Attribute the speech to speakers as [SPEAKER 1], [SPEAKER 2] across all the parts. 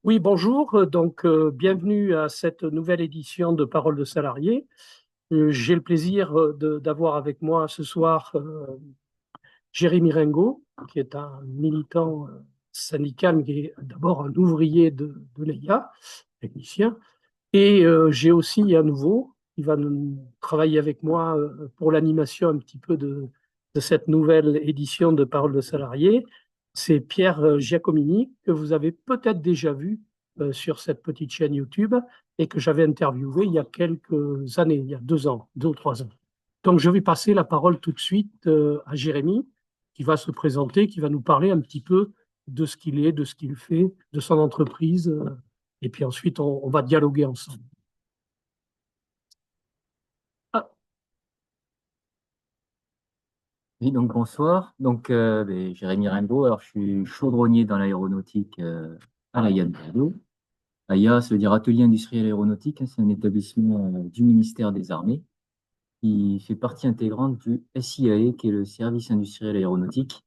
[SPEAKER 1] Oui, bonjour. Bienvenue à cette nouvelle édition de Parole de salariés. J'ai le plaisir d'avoir avec moi ce soir Jérémy Ringot, qui est un militant syndical, mais qui est d'abord un ouvrier de l'EIA, technicien. Et j'ai aussi un nouveau qui va travailler avec moi pour l'animation un petit peu de cette nouvelle édition de Parole de salariés. C'est Pierre Giacomini, que vous avez peut-être déjà vu sur cette petite chaîne YouTube et que j'avais interviewé il y a quelques années, il y a 2 ans, 2 ou 3 ans. Donc je vais passer la parole tout de suite à Jérémy, qui va se présenter, qui va nous parler un petit peu de ce qu'il est, de ce qu'il fait, de son entreprise. Et puis ensuite, on va dialoguer ensemble. Ah,
[SPEAKER 2] Oui, donc bonsoir. Jérémy Rimbaud. Alors, je suis chaudronnier dans l'aéronautique à l'AIA de Bordeaux. AIA, ça veut dire Atelier industriel aéronautique, hein. C'est un établissement du ministère des Armées qui fait partie intégrante du SIAE, qui est le service industriel aéronautique,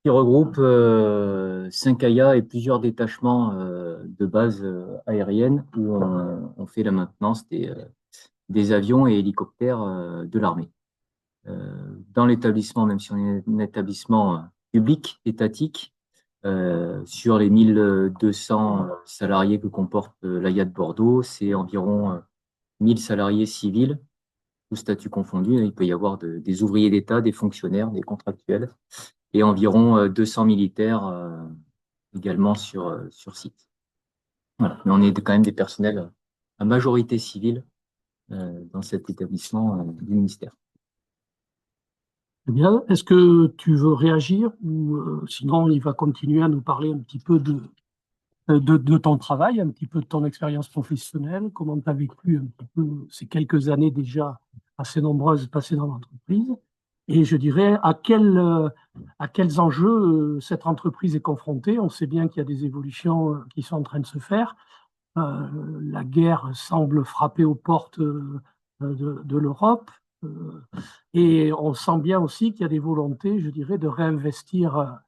[SPEAKER 2] qui regroupe 5 AIA et plusieurs détachements de bases aériennes où on fait la maintenance des avions et hélicoptères de l'armée. Dans l'établissement, même si on est un établissement public, étatique, sur les 1200 salariés que comporte l'AIA de Bordeaux, c'est environ 1000 salariés civils, tous statuts confondus. Il peut y avoir des ouvriers d'État, des fonctionnaires, des contractuels, et environ 200 militaires également sur site. Voilà. Mais on est quand même des personnels à majorité civile dans cet établissement du ministère.
[SPEAKER 1] eh bien, est-ce que tu veux réagir ou sinon il va continuer à nous parler un petit peu de ton travail, un petit peu de ton expérience professionnelle, comment tu as vécu un petit peu ces quelques années déjà assez nombreuses passées dans l'entreprise, et je dirais à quels enjeux cette entreprise est confrontée. On sait bien qu'il y a des évolutions qui sont en train de se faire. La guerre semble frapper aux portes de l'Europe. Et on sent bien aussi qu'il y a des volontés, je dirais, de réinvestir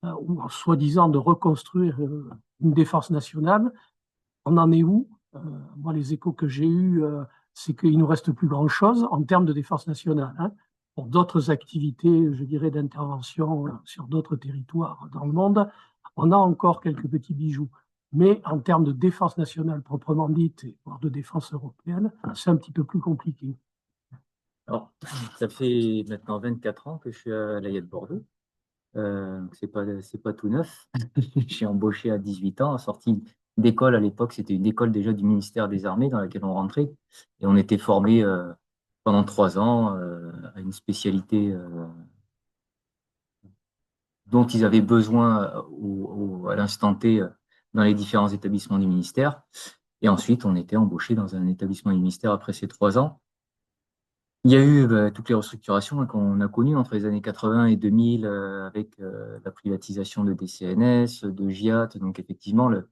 [SPEAKER 1] ou soi-disant de reconstruire une défense nationale. On en est où? Moi, les échos que j'ai eus, c'est qu'il ne nous reste plus grand-chose en termes de défense nationale, hein. Pour d'autres activités, je dirais, d'intervention sur d'autres territoires dans le monde, on a encore quelques petits bijoux. Mais en termes de défense nationale proprement dite, voire de défense européenne, c'est un petit peu plus compliqué.
[SPEAKER 2] Alors, ça fait maintenant 24 ans que je suis à l'AIA de Bordeaux. C'est pas tout neuf. J'ai embauché à 18 ans, sorti d'école à l'époque. C'était une école déjà du ministère des Armées dans laquelle on rentrait. Et on était formé pendant 3 ans à une spécialité dont ils avaient besoin à l'instant T dans les différents établissements du ministère. Et ensuite, on était embauché dans un établissement du ministère après ces 3 ans. Il y a eu toutes les restructurations, hein, qu'on a connues entre les années 80 et 2000 avec la privatisation de DCNS, de GIAT. Donc effectivement, le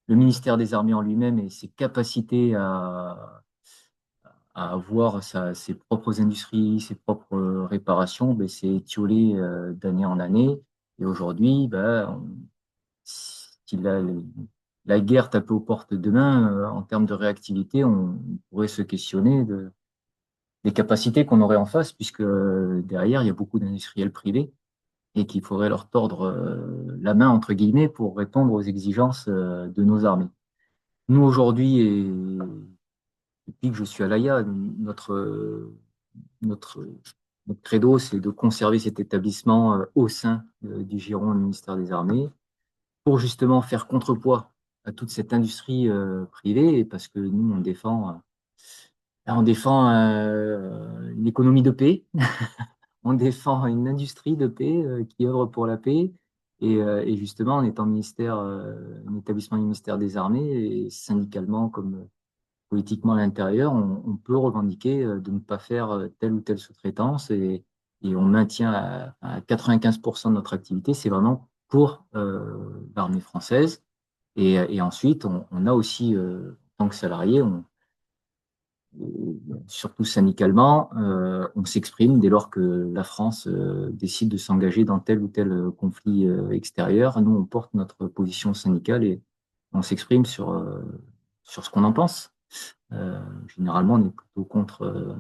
[SPEAKER 2] ministère des Armées en lui-même et ses capacités à avoir ses propres industries, ses propres réparations, ben, s'est étiolé d'année en année. Et aujourd'hui, si la guerre tape aux portes demain, en termes de réactivité, on pourrait se questionner des capacités qu'on aurait en face, puisque derrière, il y a beaucoup d'industriels privés et qu'il faudrait leur tordre la main, entre guillemets, pour répondre aux exigences de nos armées. Nous, aujourd'hui, et depuis que je suis à l'AIA, notre, notre credo, c'est de conserver cet établissement au sein du giron du ministère des Armées pour justement faire contrepoids à toute cette industrie privée, et parce que nous, on défend une économie de paix. On défend une industrie de paix qui œuvre pour la paix. Et justement, en étant un établissement du ministère des Armées, et syndicalement comme politiquement à l'intérieur, on peut revendiquer de ne pas faire telle ou telle sous-traitance. Et on maintient à 95% de notre activité, c'est vraiment pour l'armée française. Et ensuite, on a aussi, en tant que salarié, surtout syndicalement, on s'exprime dès lors que la France décide de s'engager dans tel ou tel conflit extérieur. Nous, on porte notre position syndicale on s'exprime sur ce qu'on en pense. Généralement, on est plutôt contre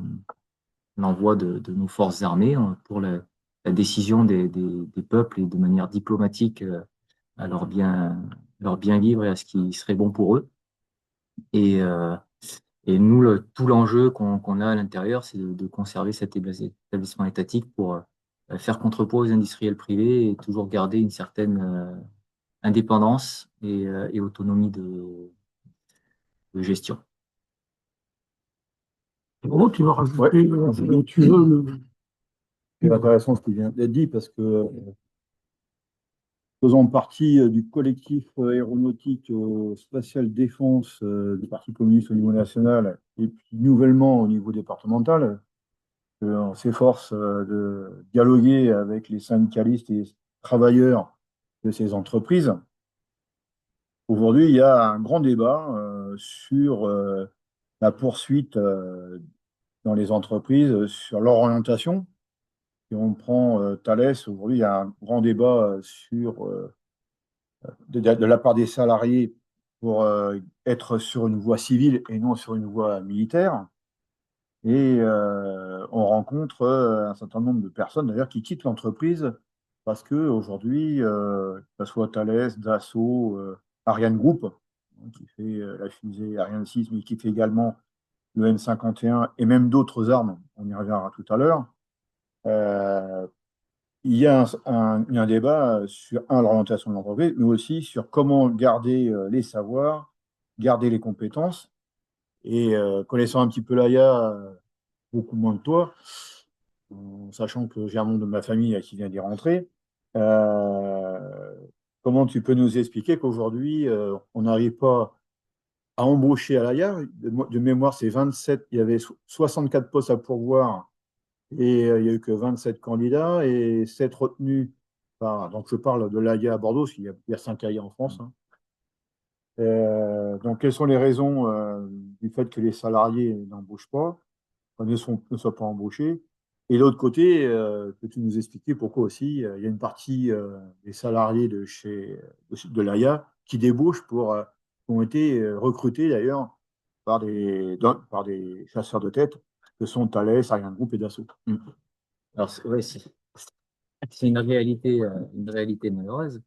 [SPEAKER 2] l'envoi de nos forces armées pour la décision des peuples et de manière diplomatique à leur bien vivre et à ce qui serait bon pour eux. Et, euh, et nous, tout l'enjeu qu'on a à l'intérieur, c'est de conserver cet établissement étatique pour faire contrepoids aux industriels privés et toujours garder une certaine indépendance et autonomie de gestion.
[SPEAKER 1] Gros, tu vas
[SPEAKER 3] Ouais,
[SPEAKER 1] rajouter, tu veux
[SPEAKER 3] c'est intéressant ce qui vient d'être dit parce que faisant partie du collectif aéronautique spatial défense du Parti communiste au niveau national et puis nouvellement au niveau départemental, on s'efforce de dialoguer avec les syndicalistes et les travailleurs de ces entreprises. Aujourd'hui, il y a un grand débat sur la poursuite dans les entreprises, sur leur orientation. Si on prend Thales, aujourd'hui, il y a un grand débat sur, de la part des salariés pour être sur une voie civile et non sur une voie militaire. Et on rencontre un certain nombre de personnes, d'ailleurs, qui quittent l'entreprise parce qu'aujourd'hui, que ce soit Thales, Dassault, Ariane Group, hein, qui fait la fusée Ariane 6, mais qui fait également le M51 et même d'autres armes, on y reviendra tout à l'heure. Euh, il y a un débat sur, l'orientation de l'entreprise, mais aussi sur comment garder les savoirs, garder les compétences. Et connaissant un petit peu l'AIA, beaucoup moins que toi, en sachant que j'ai un membre de ma famille qui vient d'y rentrer, euh, comment tu peux nous expliquer qu'aujourd'hui, on n'arrive pas à embaucher à l'AIA? De mémoire, c'est 27, il y avait 64 postes à pourvoir et il n'y a eu que 27 candidats et 7 retenus donc je parle de l'AIA à Bordeaux, parce qu'il y a 5 AIA en France, hein. Donc, quelles sont les raisons du fait que les salariés n'embauchent pas, enfin, ne soient pas embauchés? Et l'autre côté, peux-tu nous expliquer pourquoi aussi il y a une partie des salariés de l'AIA qui débauchent qui ont été recrutés d'ailleurs par des chasseurs de tête que sont Thales, Ariane Group et Dassault.
[SPEAKER 2] Mm. Alors, ouais, c'est une réalité malheureuse.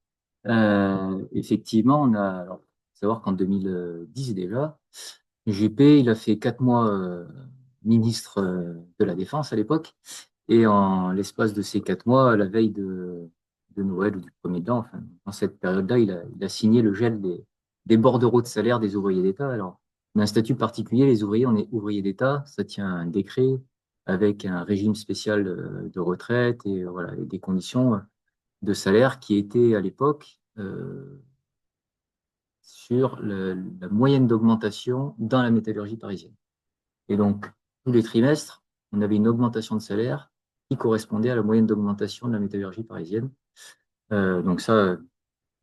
[SPEAKER 2] Effectivement, alors, faut savoir qu'en 2010 déjà, Juppé, il a fait 4 mois ministre de la Défense à l'époque, et en l'espace de ces 4 mois, à la veille de Noël ou du premier de l'an, enfin, dans cette période-là, il a signé le gel des bordereaux de salaire des ouvriers d'État. Alors, on a un statut particulier, les ouvriers, on est ouvriers d'État, ça tient à un décret avec un régime spécial de retraite et voilà, et des conditions de salaire qui étaient à l'époque sur la moyenne d'augmentation dans la métallurgie parisienne. Et donc, tous les trimestres, on avait une augmentation de salaire qui correspondait à la moyenne d'augmentation de la métallurgie parisienne. Donc ça,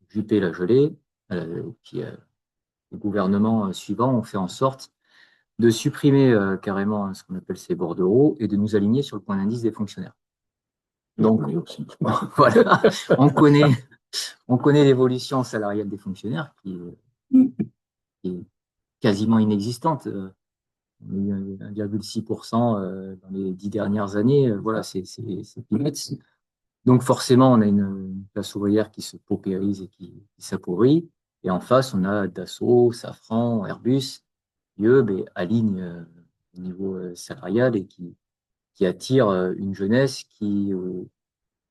[SPEAKER 2] Juppé l'a gelé, puis les gouvernements suivants ont fait en sorte de supprimer carrément ce qu'on appelle ces bordereaux et de nous aligner sur le point d'indice des fonctionnaires. Donc, voilà, on connaît l'évolution salariale des fonctionnaires qui est quasiment inexistante. On a eu 1,6% dans les 10 dernières années. Voilà, c'est peanuts. Donc forcément, on a une classe ouvrière qui se paupérise et qui s'appauvrit. Et en face, on a Dassault, Safran, Airbus, qui eux alignent au niveau salarial et qui attirent une jeunesse qui,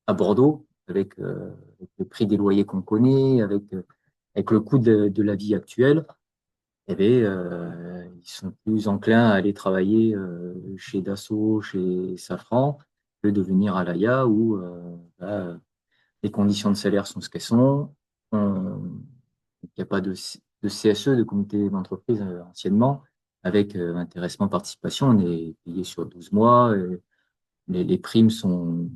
[SPEAKER 2] à Bordeaux, avec le prix des loyers qu'on connaît, avec le coût de la vie actuelle, eh bien, ils sont plus enclins à aller travailler chez Dassault, chez Safran, que de venir à l'AIA où les conditions de salaire sont ce qu'elles sont. Il n'y a pas de CSE, de comité d'entreprise anciennement, avec intéressement participation. On est payé sur 12 mois. Les primes sont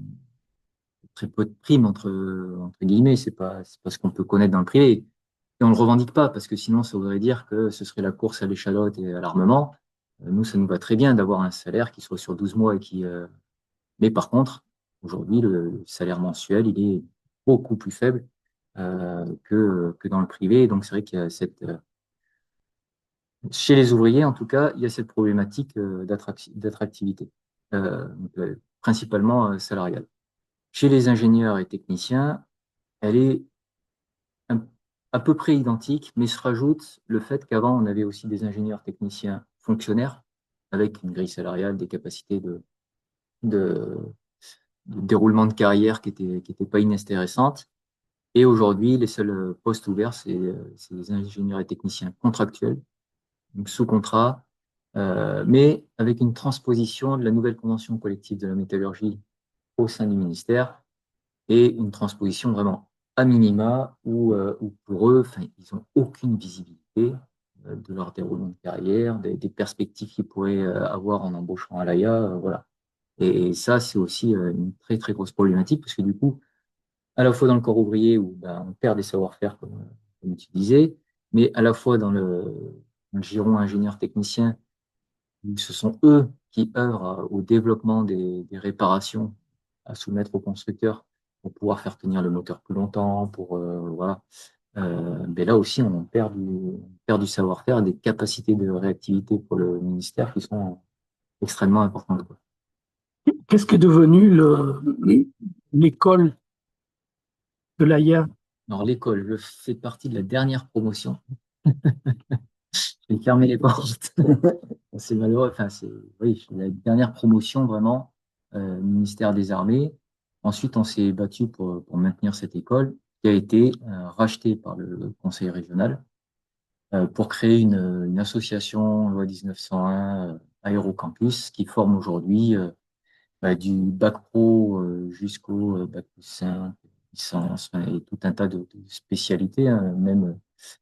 [SPEAKER 2] très peu de primes entre guillemets. C'est pas ce qu'on peut connaître dans le privé. Et on ne le revendique pas, parce que sinon, ça voudrait dire que ce serait la course à l'échalote et à l'armement. Nous, ça nous va très bien d'avoir un salaire qui soit sur 12 mois et qui. Mais par contre, aujourd'hui, le salaire mensuel, il est beaucoup plus faible que dans le privé. Donc, c'est vrai qu'il y a chez les ouvriers, en tout cas, il y a cette problématique d'attractivité, principalement salariale. Chez les ingénieurs et techniciens, elle est un- à peu près identique, mais se rajoute le fait qu'avant, on avait aussi des ingénieurs techniciens fonctionnaires avec une grille salariale, des capacités de, de déroulement de carrière qui étaient pas inintéressantes. Et aujourd'hui, les seuls postes ouverts, c'est les ingénieurs et techniciens contractuels, donc sous contrat, mais avec une transposition de la nouvelle convention collective de la métallurgie au sein du ministère et une transposition vraiment à minima où pour eux, enfin, ils n'ont aucune visibilité de leur déroulement de carrière, des perspectives qu'ils pourraient avoir en embauchant à l'AIA, voilà. Et ça, c'est aussi une très très grosse problématique parce que du coup, à la fois dans le corps ouvrier où ben, on perd des savoir-faire comme tu disais, mais à la fois dans le giron ingénieur technicien ce sont eux qui œuvrent au développement des réparations à soumettre aux constructeurs pour pouvoir faire tenir le moteur plus longtemps, voilà. Mais là aussi, on perd du savoir-faire, des capacités de réactivité pour le ministère qui sont extrêmement importantes, quoi.
[SPEAKER 1] Qu'est-ce qui est devenu l'école de l'AIA?
[SPEAKER 2] Alors, l'école, je fais partie de la dernière promotion. J'ai fermé les portes. C'est malheureux. Enfin, oui, la dernière promotion vraiment, ministère des Armées. Ensuite, on s'est battu pour maintenir cette école qui a été rachetée par le conseil régional pour créer une association loi 1901 Aérocampus qui forme aujourd'hui du bac pro jusqu'au bac plus 5, licence, enfin, et tout un tas de spécialités, hein. Même,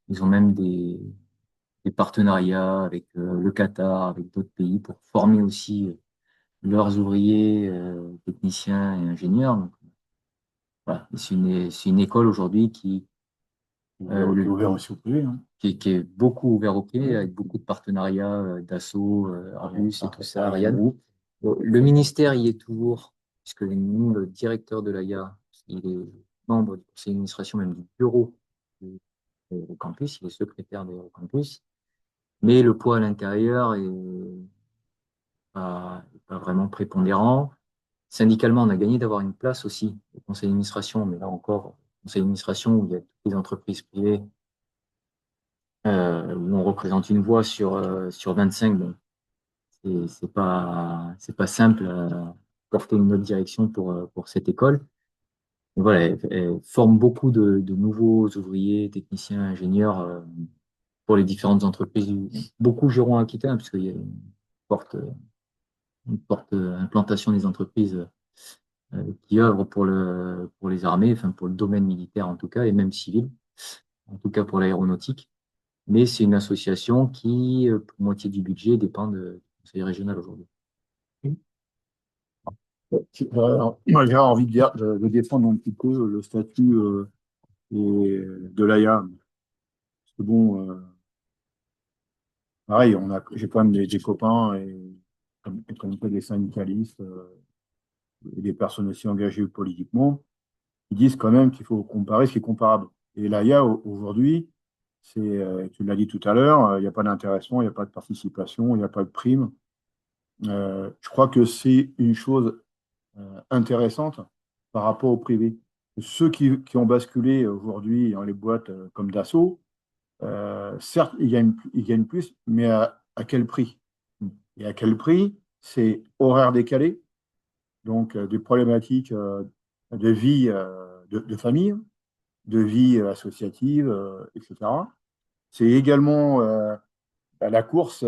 [SPEAKER 2] ils ont même des partenariats avec le Qatar, avec d'autres pays pour former aussi leurs ouvriers, techniciens et ingénieurs. Donc, voilà. C'est une école aujourd'hui
[SPEAKER 3] Ouvert aussi au privé, hein.
[SPEAKER 2] qui est beaucoup ouverte au privé, avec beaucoup de partenariats Dassault, Airbus et tout ça, Ariane. Le ministère y est toujours, puisque nous, le directeur de l'AIA, il est membre du conseil d'administration, même du bureau du campus, il est secrétaire des campus. Mais le poids à l'intérieur est pas vraiment prépondérant. Syndicalement, on a gagné d'avoir une place aussi au conseil d'administration, mais là encore, conseil d'administration où il y a toutes les entreprises privées, où on représente une voix sur 25. Bon, c'est pas simple à porter une autre direction pour cette école. Mais voilà, elle forme beaucoup de nouveaux ouvriers, techniciens, ingénieurs pour les différentes entreprises, beaucoup Giron-Aquitaine, parce qu'il y a une forte implantation des entreprises qui œuvrent pour les armées, enfin pour le domaine militaire en tout cas, et même civil, en tout cas pour l'aéronautique. Mais c'est une association qui, pour moitié du budget, dépend du conseil régional aujourd'hui.
[SPEAKER 3] Moi, j'ai envie de défendre un petit peu le statut de l'AIA. Parce que bon, pareil, j'ai quand même des copains et comme des syndicalistes et des personnes aussi engagées politiquement, qui disent quand même qu'il faut comparer ce qui est comparable. Et l'AIA, aujourd'hui, tu l'as dit tout à l'heure, il n'y a pas d'intéressement, il n'y a pas de participation, il n'y a pas de prime. Je crois que c'est une chose intéressante par rapport au privé. Ceux qui ont basculé aujourd'hui dans les boîtes comme Dassault, certes, ils gagnent plus, mais à quel prix? Et à quel prix? C'est horaire décalé, donc des problématiques de vie de famille, de vie associative, etc. C'est également la course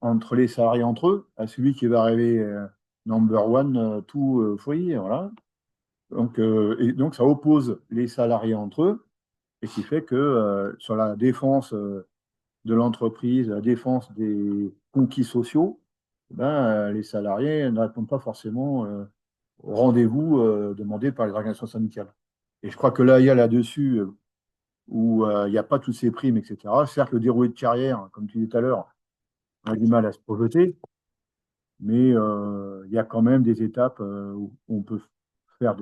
[SPEAKER 3] entre les salariés entre eux, à celui qui va arriver number one, tout foyer, voilà. Donc, ça oppose les salariés entre eux, et qui fait que sur la défense de l'entreprise, la défense des conquis sociaux, ben, les salariés ne répondent pas forcément au rendez-vous demandé par les organisations syndicales. Et je crois que là, il y a là-dessus où il n'y a pas toutes ces primes, etc. Certes, le déroulé de carrière, comme tu disais tout à l'heure, on a du mal à se projeter, mais il y a quand même des étapes où on peut faire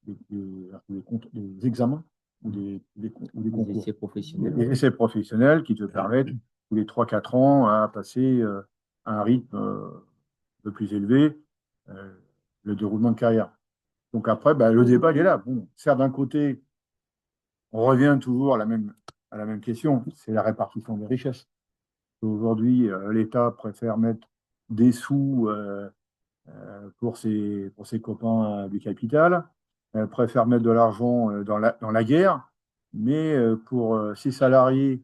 [SPEAKER 3] des examens ou des
[SPEAKER 2] Des
[SPEAKER 3] concours.
[SPEAKER 2] essais professionnels.
[SPEAKER 3] Des essais professionnels qui te permettent tous les 3-4 ans à passer à un rythme un peu plus élevé euh, le déroulement de carrière. Donc après, bah, le débat, il est là. Bon, certes, d'un côté, on revient toujours à la même question, c'est la répartition des richesses. Aujourd'hui, l'État préfère mettre des sous pour ses copains du capital, préfère mettre de l'argent dans la guerre, mais pour ses salariés,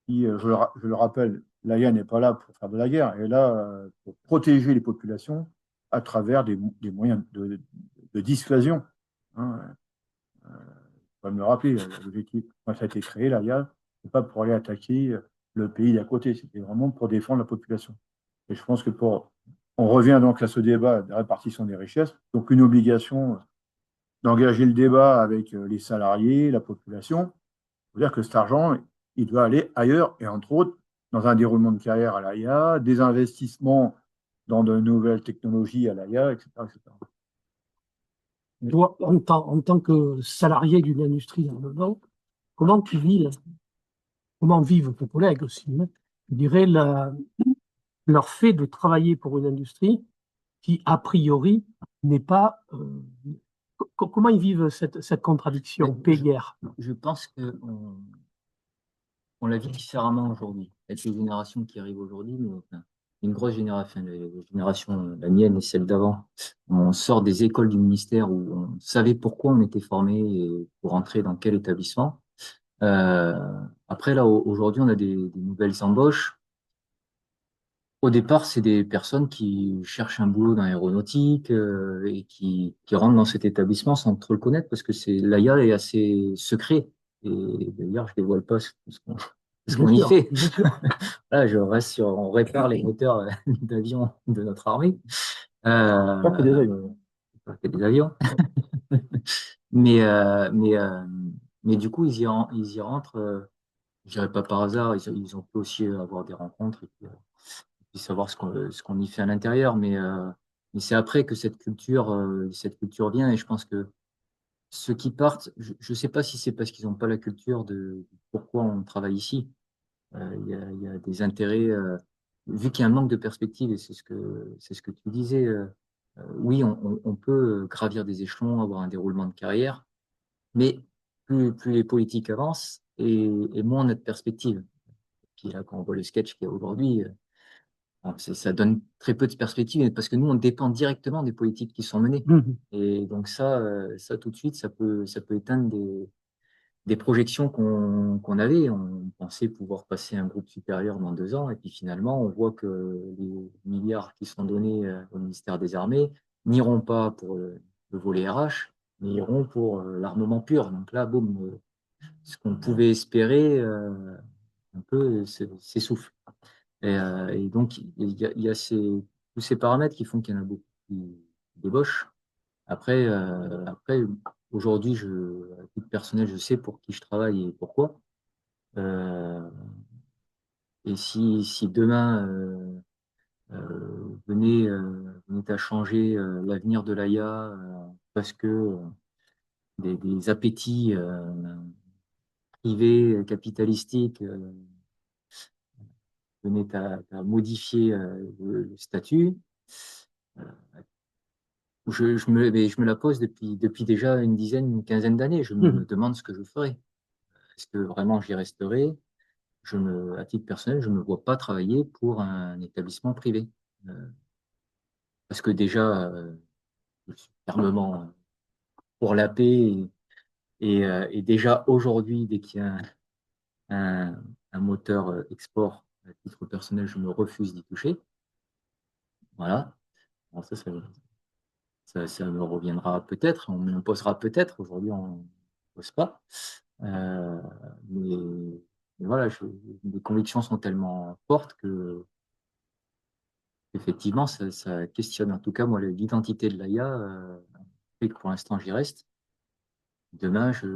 [SPEAKER 3] qui, je le rappelle, l'AIA n'est pas là pour faire de la guerre, elle est là pour protéger les populations à travers des moyens de dissuasion. Hein. Faut me le rappeler, l'objectif, quand ça a été créé, l'AIA, ce n'est pas pour aller attaquer le pays d'à côté, c'était vraiment pour défendre la population. Et je pense que on revient donc à ce débat de répartition des richesses, donc une obligation d'engager le débat avec les salariés, la population. Il faut dire que cet argent, il doit aller ailleurs, et entre autres, dans un déroulement de carrière à l'AIA, des investissements dans de nouvelles technologies à l'AIA, etc., etc.
[SPEAKER 1] Toi, en tant que salarié d'une industrie dans le Nord, comment tu vis, comment vivent tes collègues aussi, hein, je dirais, leur fait de travailler pour une industrie qui, a priori, n'est pas. Comment ils vivent cette contradiction,
[SPEAKER 2] Mais
[SPEAKER 1] paix-guerre?
[SPEAKER 2] je pense on la vit différemment aujourd'hui. Avec les générations qui arrivent aujourd'hui, mais enfin, une grosse génération, les générations, la mienne et celle d'avant, on sort des écoles du ministère où on savait pourquoi on était formé et pour entrer dans quel établissement. Euh, Après, là, aujourd'hui, on a des nouvelles embauches. Au départ, c'est des personnes qui cherchent un boulot dans l'aéronautique et qui rentrent dans cet établissement sans trop le connaître parce que l'AIA est assez secret. Et d'ailleurs, je dévoile pas ce
[SPEAKER 1] Bien
[SPEAKER 2] qu'on y
[SPEAKER 1] sûr,
[SPEAKER 2] fait.
[SPEAKER 1] bien sûr.
[SPEAKER 2] Là, on répare les moteurs d'avions de notre armée.
[SPEAKER 3] Pas que des
[SPEAKER 2] Euh,
[SPEAKER 3] avions.
[SPEAKER 2] Pas que des avions. Mais, euh, mais, euh, mais du coup, ils y rentrent, je dirais pas par hasard, ils ont pu aussi avoir des rencontres et puis savoir ce qu'on y fait à l'intérieur. Mais c'est après que cette culture vient et je pense que ceux qui partent, je ne sais pas si c'est parce qu'ils n'ont pas la culture de pourquoi on travaille ici. Il y a des intérêts, vu qu'il y a un manque de perspective, et c'est ce que tu disais, oui, on peut gravir des échelons, avoir un déroulement de carrière, mais plus les politiques avancent et moins on a de perspective. Puis là, quand on voit le sketch qu'il y a aujourd'hui, alors, ça donne très peu de perspectives parce que nous, on dépend directement des politiques qui sont menées.
[SPEAKER 1] Mhm.
[SPEAKER 2] Et donc ça tout de suite, ça peut éteindre des projections qu'on avait. On pensait pouvoir passer un groupe supérieur dans 2 ans, et puis finalement, on voit que les milliards qui sont donnés au ministère des Armées n'iront pas pour le volet RH, mais iront pour l'armement pur. Donc là, boum, ce qu'on pouvait espérer un peu s'essouffle. Et donc, il y a tous ces paramètres qui font qu'il y en a beaucoup qui débauchent. Après, aujourd'hui, à titre personnel, je sais pour qui je travaille et pourquoi. Euh, et si demain venait à changer l'avenir de l'AIA parce que des appétits privés, capitalistiques venaient à modifier le statut, mais je me la pose depuis déjà une quinzaine d'années. Je me
[SPEAKER 1] Mhm.
[SPEAKER 2] demande ce que je ferai. Est-ce que vraiment j'y resterai? À titre personnel, je ne me vois pas travailler pour un établissement privé. Euh, Parce que déjà, je suis fermement pour la paix et déjà aujourd'hui, dès qu'il y a un moteur export, à titre personnel, je me refuse d'y toucher. Voilà. Alors ça me reviendra peut-être, on me l'imposera peut-être. Aujourd'hui, on ne pose pas. Euh, mais, mais voilà, mes convictions sont tellement fortes que effectivement, ça questionne. En tout cas, moi, l'identité de l'AIA fait que pour l'instant, j'y reste. Demain, je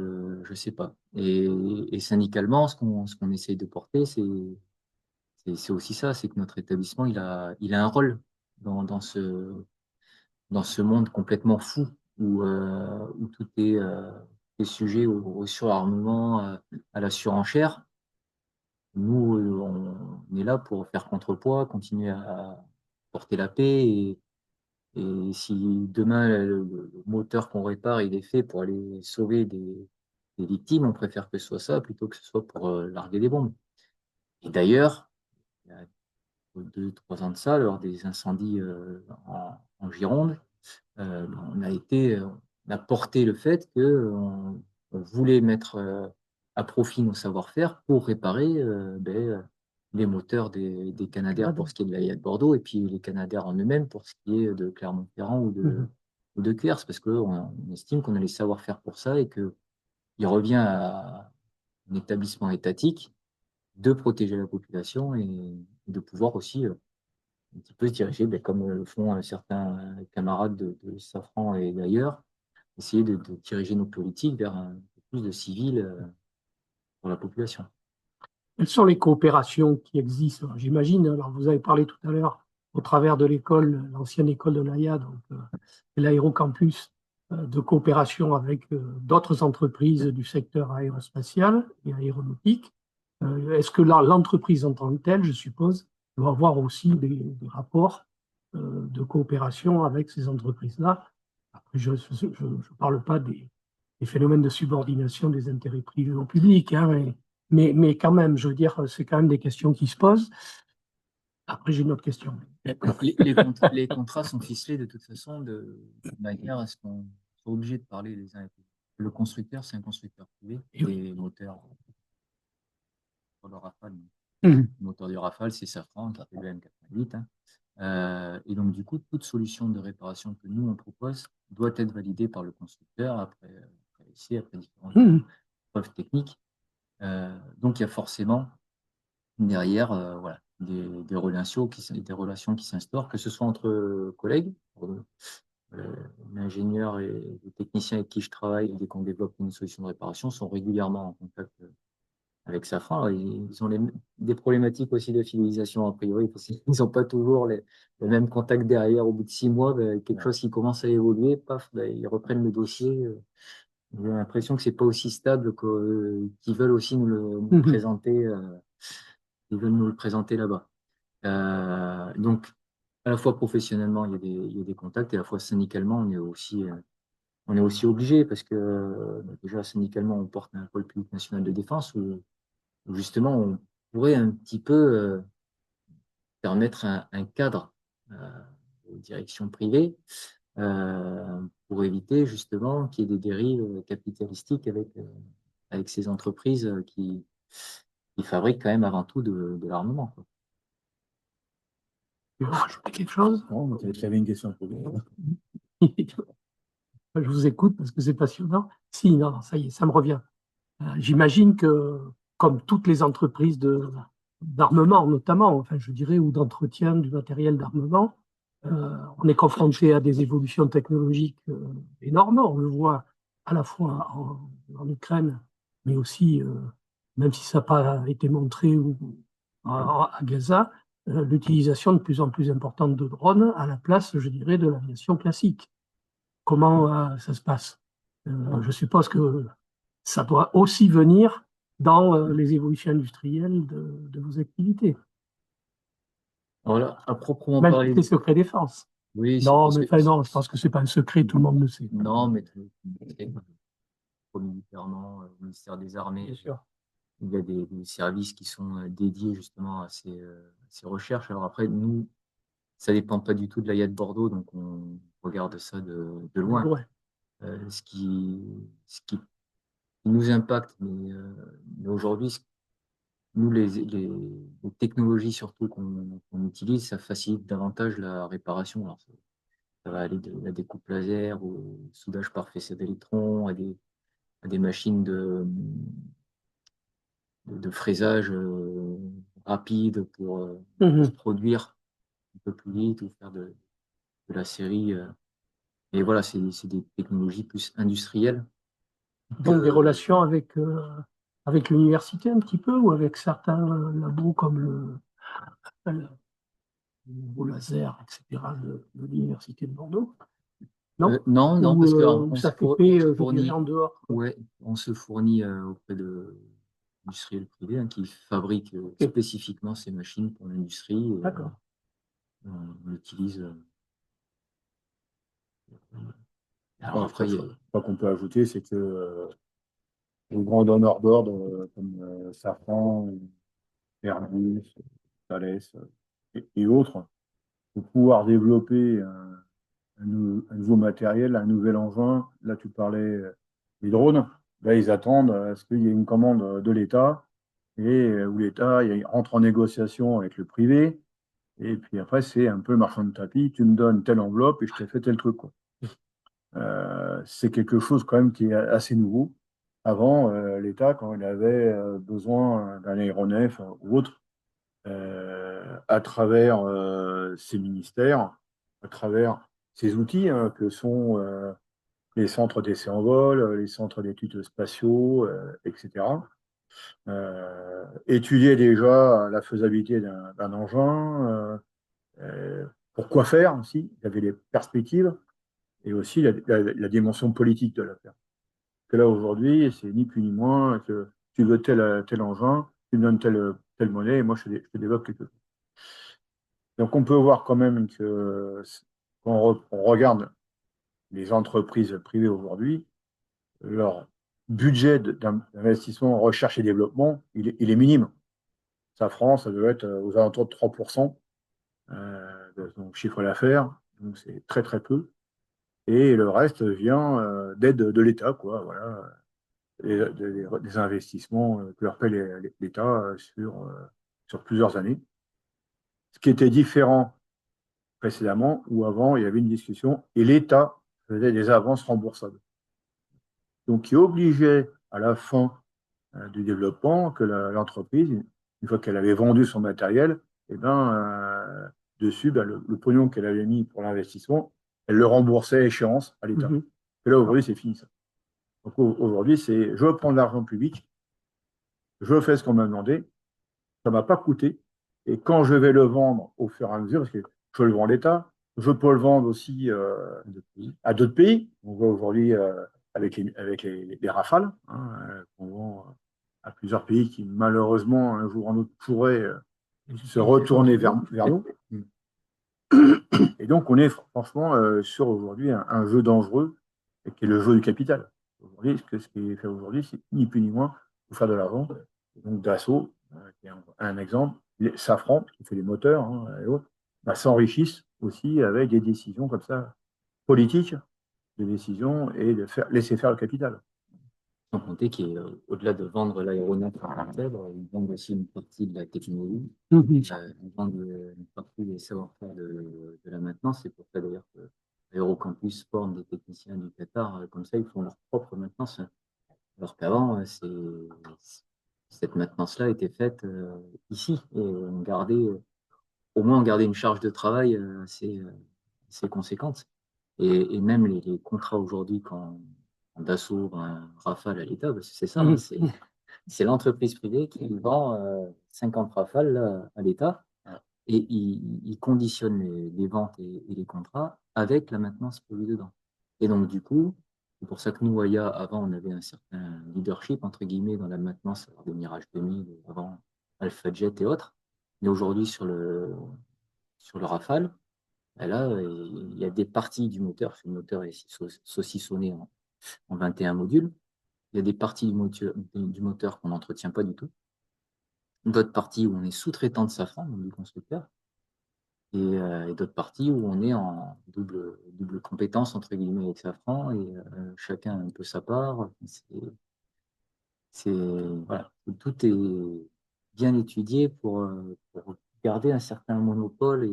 [SPEAKER 2] ne sais pas. Et syndicalement, ce qu'on essaye de porter, c'est aussi ça, c'est que notre établissement, il a un rôle dans ce monde complètement fou où tout est sujet au surarmement, à la surenchère. Nous, on est là pour faire contrepoids, continuer à porter la paix et si demain le moteur qu'on répare, il est fait pour aller sauver des victimes, on préfère que ce soit ça plutôt que ce soit pour, larguer des bombes. Et d'ailleurs, il y a 2-3 ans de ça, lors des incendies, en Gironde, on a porté le fait qu'on voulait mettre, à profit nos savoir-faire pour réparer, les moteurs des Canadair pour ce qui est de la Yad Bordeaux et puis les Canadair en eux-mêmes pour ce qui est de Clermont-Ferrand ou de Cuers. Parce qu'on estime qu'on a les savoir-faire pour ça et qu'il revient à un établissement étatique de protéger la population et de pouvoir aussi, un petit peu se diriger, comme le font, certains camarades de Safran et d'ailleurs, essayer de diriger nos politiques vers un peu plus de civils, pour la population.
[SPEAKER 1] Quelles sont les coopérations qui existent? Alors, j'imagine, alors vous avez parlé tout à l'heure au travers de l'école, l'ancienne école de l'AIA, donc l'aérocampus, de coopération avec d'autres entreprises du secteur aérospatial et aéronautique. Est-ce que l'entreprise en tant que telle, je suppose, doit avoir aussi des rapports de coopération avec ces entreprises-là? Après, je ne parle pas des phénomènes de subordination des intérêts privés au public, hein, mais quand même, je veux dire, c'est quand même des questions qui se posent. Après, j'ai une autre question.
[SPEAKER 2] Les contrats sont ficelés de toute façon de manière à ce qu'on soit obligé de parler les uns avec les autres. Le constructeur, c'est un constructeur privé
[SPEAKER 1] Et oui.
[SPEAKER 2] des moteurs pour le Rafale.
[SPEAKER 1] Mhm.
[SPEAKER 2] Le moteur du Rafale, c'est Safran qui fait le M88, hein. Et donc, du coup, toute solution de réparation que nous, on propose doit être validée par le constructeur après essai, après différentes preuves techniques. Donc, il y a forcément derrière, voilà, des relations qui s'instaurent, que ce soit entre collègues, l'ingénieur et le technicien avec qui je travaille, dès qu'on développe une solution de réparation, sont régulièrement en contact, avec Safran. Ils ont des problématiques aussi de fidélisation a priori, parce qu'ils n'ont pas toujours le même contact derrière. Au bout de 6 mois, quelque chose qui commence à évoluer, paf, ils reprennent le dossier. J'ai l'impression que c'est pas aussi stable qu'ils veulent aussi nous le présenter. Ils veulent nous le présenter là-bas. Donc, à la fois professionnellement, il y a des contacts, et à la fois syndicalement, on est aussi obligé parce que déjà syndicalement, on porte un pôle public national de défense où justement on pourrait un petit peu permettre un cadre aux directions privées pour éviter justement qu'il y ait des dérives capitalistiques avec ces entreprises qui fabriquent quand même avant tout de l'armement, quoi.
[SPEAKER 1] Tu veux rajouter quelque chose?
[SPEAKER 3] Non, j'avais une question pour vous.
[SPEAKER 1] Je vous écoute parce que c'est passionnant. Si, non, ça y est, ça me revient. J'imagine que, comme toutes les entreprises d'armement, notamment, enfin, je dirais, ou d'entretien du matériel d'armement, on est confronté à des évolutions technologiques énormes. On le voit à la fois en Ukraine, mais aussi, même si ça n'a pas été montré à Gaza, l'utilisation de plus en plus importante de drones à la place, je dirais, de l'aviation classique. Comment ça se passe? Je suppose que ça doit aussi venir dans les évolutions industrielles de vos activités,
[SPEAKER 2] Voilà, à proprement
[SPEAKER 1] même si
[SPEAKER 2] parler,
[SPEAKER 1] c'est secret défense.
[SPEAKER 2] oui,
[SPEAKER 1] Non, mais enfin, non, je pense que c'est pas un secret, tout le monde le sait.
[SPEAKER 2] non, mais militairement, au ministère des Armées,
[SPEAKER 1] Bien sûr.
[SPEAKER 2] il y a des services qui sont dédiés justement à ces recherches. Alors après, nous, ça dépend pas du tout de l'AIA de Bordeaux, donc on regarde ça de loin.
[SPEAKER 1] Ouais.
[SPEAKER 2] Ce qui nous impacte, mais aujourd'hui, nous, les technologies surtout qu'on utilise, ça facilite davantage la réparation. Alors, ça va aller de la découpe laser au soudage par faisceau d'électrons, à des machines de fraisage rapide pour se produire un peu plus vite ou faire de la série. Et voilà, c'est des technologies plus industrielles.
[SPEAKER 1] Donc des relations avec l'université un petit peu, ou avec certains labos comme le labo laser, etc., de l'université de Bordeaux. Non?
[SPEAKER 2] Non,
[SPEAKER 1] Ou
[SPEAKER 2] parce qu'on
[SPEAKER 1] ça fait
[SPEAKER 2] on
[SPEAKER 1] fait,
[SPEAKER 2] se
[SPEAKER 1] je dirais,
[SPEAKER 2] fournit,
[SPEAKER 1] en dehors, quoi.
[SPEAKER 2] ouais, on se fournit auprès de industriels privés, hein, qui fabriquent
[SPEAKER 1] Ok,
[SPEAKER 2] spécifiquement ces machines pour l'industrie. Et,
[SPEAKER 1] d'accord.
[SPEAKER 2] on utilise. Alors
[SPEAKER 3] Bon,
[SPEAKER 2] après,
[SPEAKER 3] après, je crois qu'on peut ajouter, c'est que les grands donneurs d'ordre comme Safran, Airbus, Thales et autres, pour pouvoir développer un nouveau matériel, un nouvel engin. Là, tu parlais des drones. Là, ils attendent à ce qu'il y ait une commande de l'État et où l'État rentre en négociation avec le privé. Et puis après, c'est un peu le marchand de tapis. Tu me donnes telle enveloppe et je t'ai fait tel truc, quoi. C'est quelque chose quand même qui est assez nouveau. Avant, l'État, quand il avait besoin d'un aéronef ou autre, à travers ces ministères, à travers ces outils que sont les centres d'essai en vol, les centres d'études spatiaux, etc. Étudier déjà la faisabilité d'un engin, pour quoi faire aussi, il y avait les perspectives et aussi la dimension politique de l'affaire. Que là aujourd'hui, c'est ni plus ni moins que tu veux tel engin, tu me donnes telle monnaie et moi je te développe quelque chose. Donc on peut voir quand même que quand on regarde les entreprises privées aujourd'hui, leur budget d'investissement en recherche et développement, il est minime. Safran, ça doit être aux alentours de 3% de son chiffre d'affaires, donc c'est très très peu. Et le reste vient d'aide de l'État, quoi, voilà, des investissements que leur paie l'État sur plusieurs années. Ce qui était différent précédemment, où avant, il y avait une discussion et l'État faisait des avances remboursables. Donc, il obligeait à la fin du développement que l'entreprise, une fois qu'elle avait vendu son matériel, eh ben, dessus, ben, le pognon qu'elle avait mis pour l'investissement, elle le remboursait à échéance à l'État.
[SPEAKER 1] Mhm.
[SPEAKER 3] Et là, aujourd'hui, c'est fini ça. Donc aujourd'hui, c'est je prends de l'argent public, je fais ce qu'on m'a demandé, ça ne m'a pas coûté. Et quand je vais le vendre au fur et à mesure, parce que je le vends à l'État, je peux le vendre aussi à d'autres pays. On voit aujourd'hui avec les Rafales, hein, qu'on vend à plusieurs pays qui, malheureusement, un jour ou un autre, pourraient se retourner vers nous. Et donc, on est franchement sur aujourd'hui un jeu dangereux, qui est le jeu du capital. Aujourd'hui, ce qui est fait aujourd'hui, c'est ni plus ni moins pour faire de l'argent. Donc, Dassault, qui est un exemple, Safran, qui fait les moteurs, hein, et autres, bah, s'enrichissent aussi avec des décisions comme ça, politiques, des décisions et de laisser faire le capital.
[SPEAKER 2] sans compter qu'au-delà de vendre l'aéronef en tant que tel, ils vendent aussi une partie de la technologie,
[SPEAKER 1] Mhm.
[SPEAKER 2] ils vendent une partie des savoir-faire de la maintenance. C'est pour ça d'ailleurs que l'Aérocampus forme des techniciens du Qatar, comme ça ils font leur propre maintenance. Alors qu'avant, cette maintenance-là était faite ici. Et au moins on gardait une charge de travail assez conséquente. Et même les contrats aujourd'hui, quand Dassault, un Rafale à l'État, parce que c'est ça, hein,
[SPEAKER 1] Mhm.
[SPEAKER 2] c'est l'entreprise privée qui vend 50 Rafales là, à l'État et il conditionne les ventes et les contrats avec la maintenance prévue dedans. Et donc, du coup, c'est pour ça que nous, Aya, avant, on avait un certain leadership, entre guillemets, dans la maintenance des Mirage 2000, avant Alpha Jet et autres. Mais aujourd'hui, sur le Rafale, ben là, il y a des parties du moteur, parce que le moteur est saucissonné en 21 modules. Il y a des parties du moteur qu'on n'entretient pas du tout. D'autres parties où on est sous-traitant de Safran, donc du constructeur. Et d'autres parties où on est en double compétence, entre guillemets, avec Safran, et chacun a un peu sa part. Voilà, tout est bien étudié pour garder un certain monopole.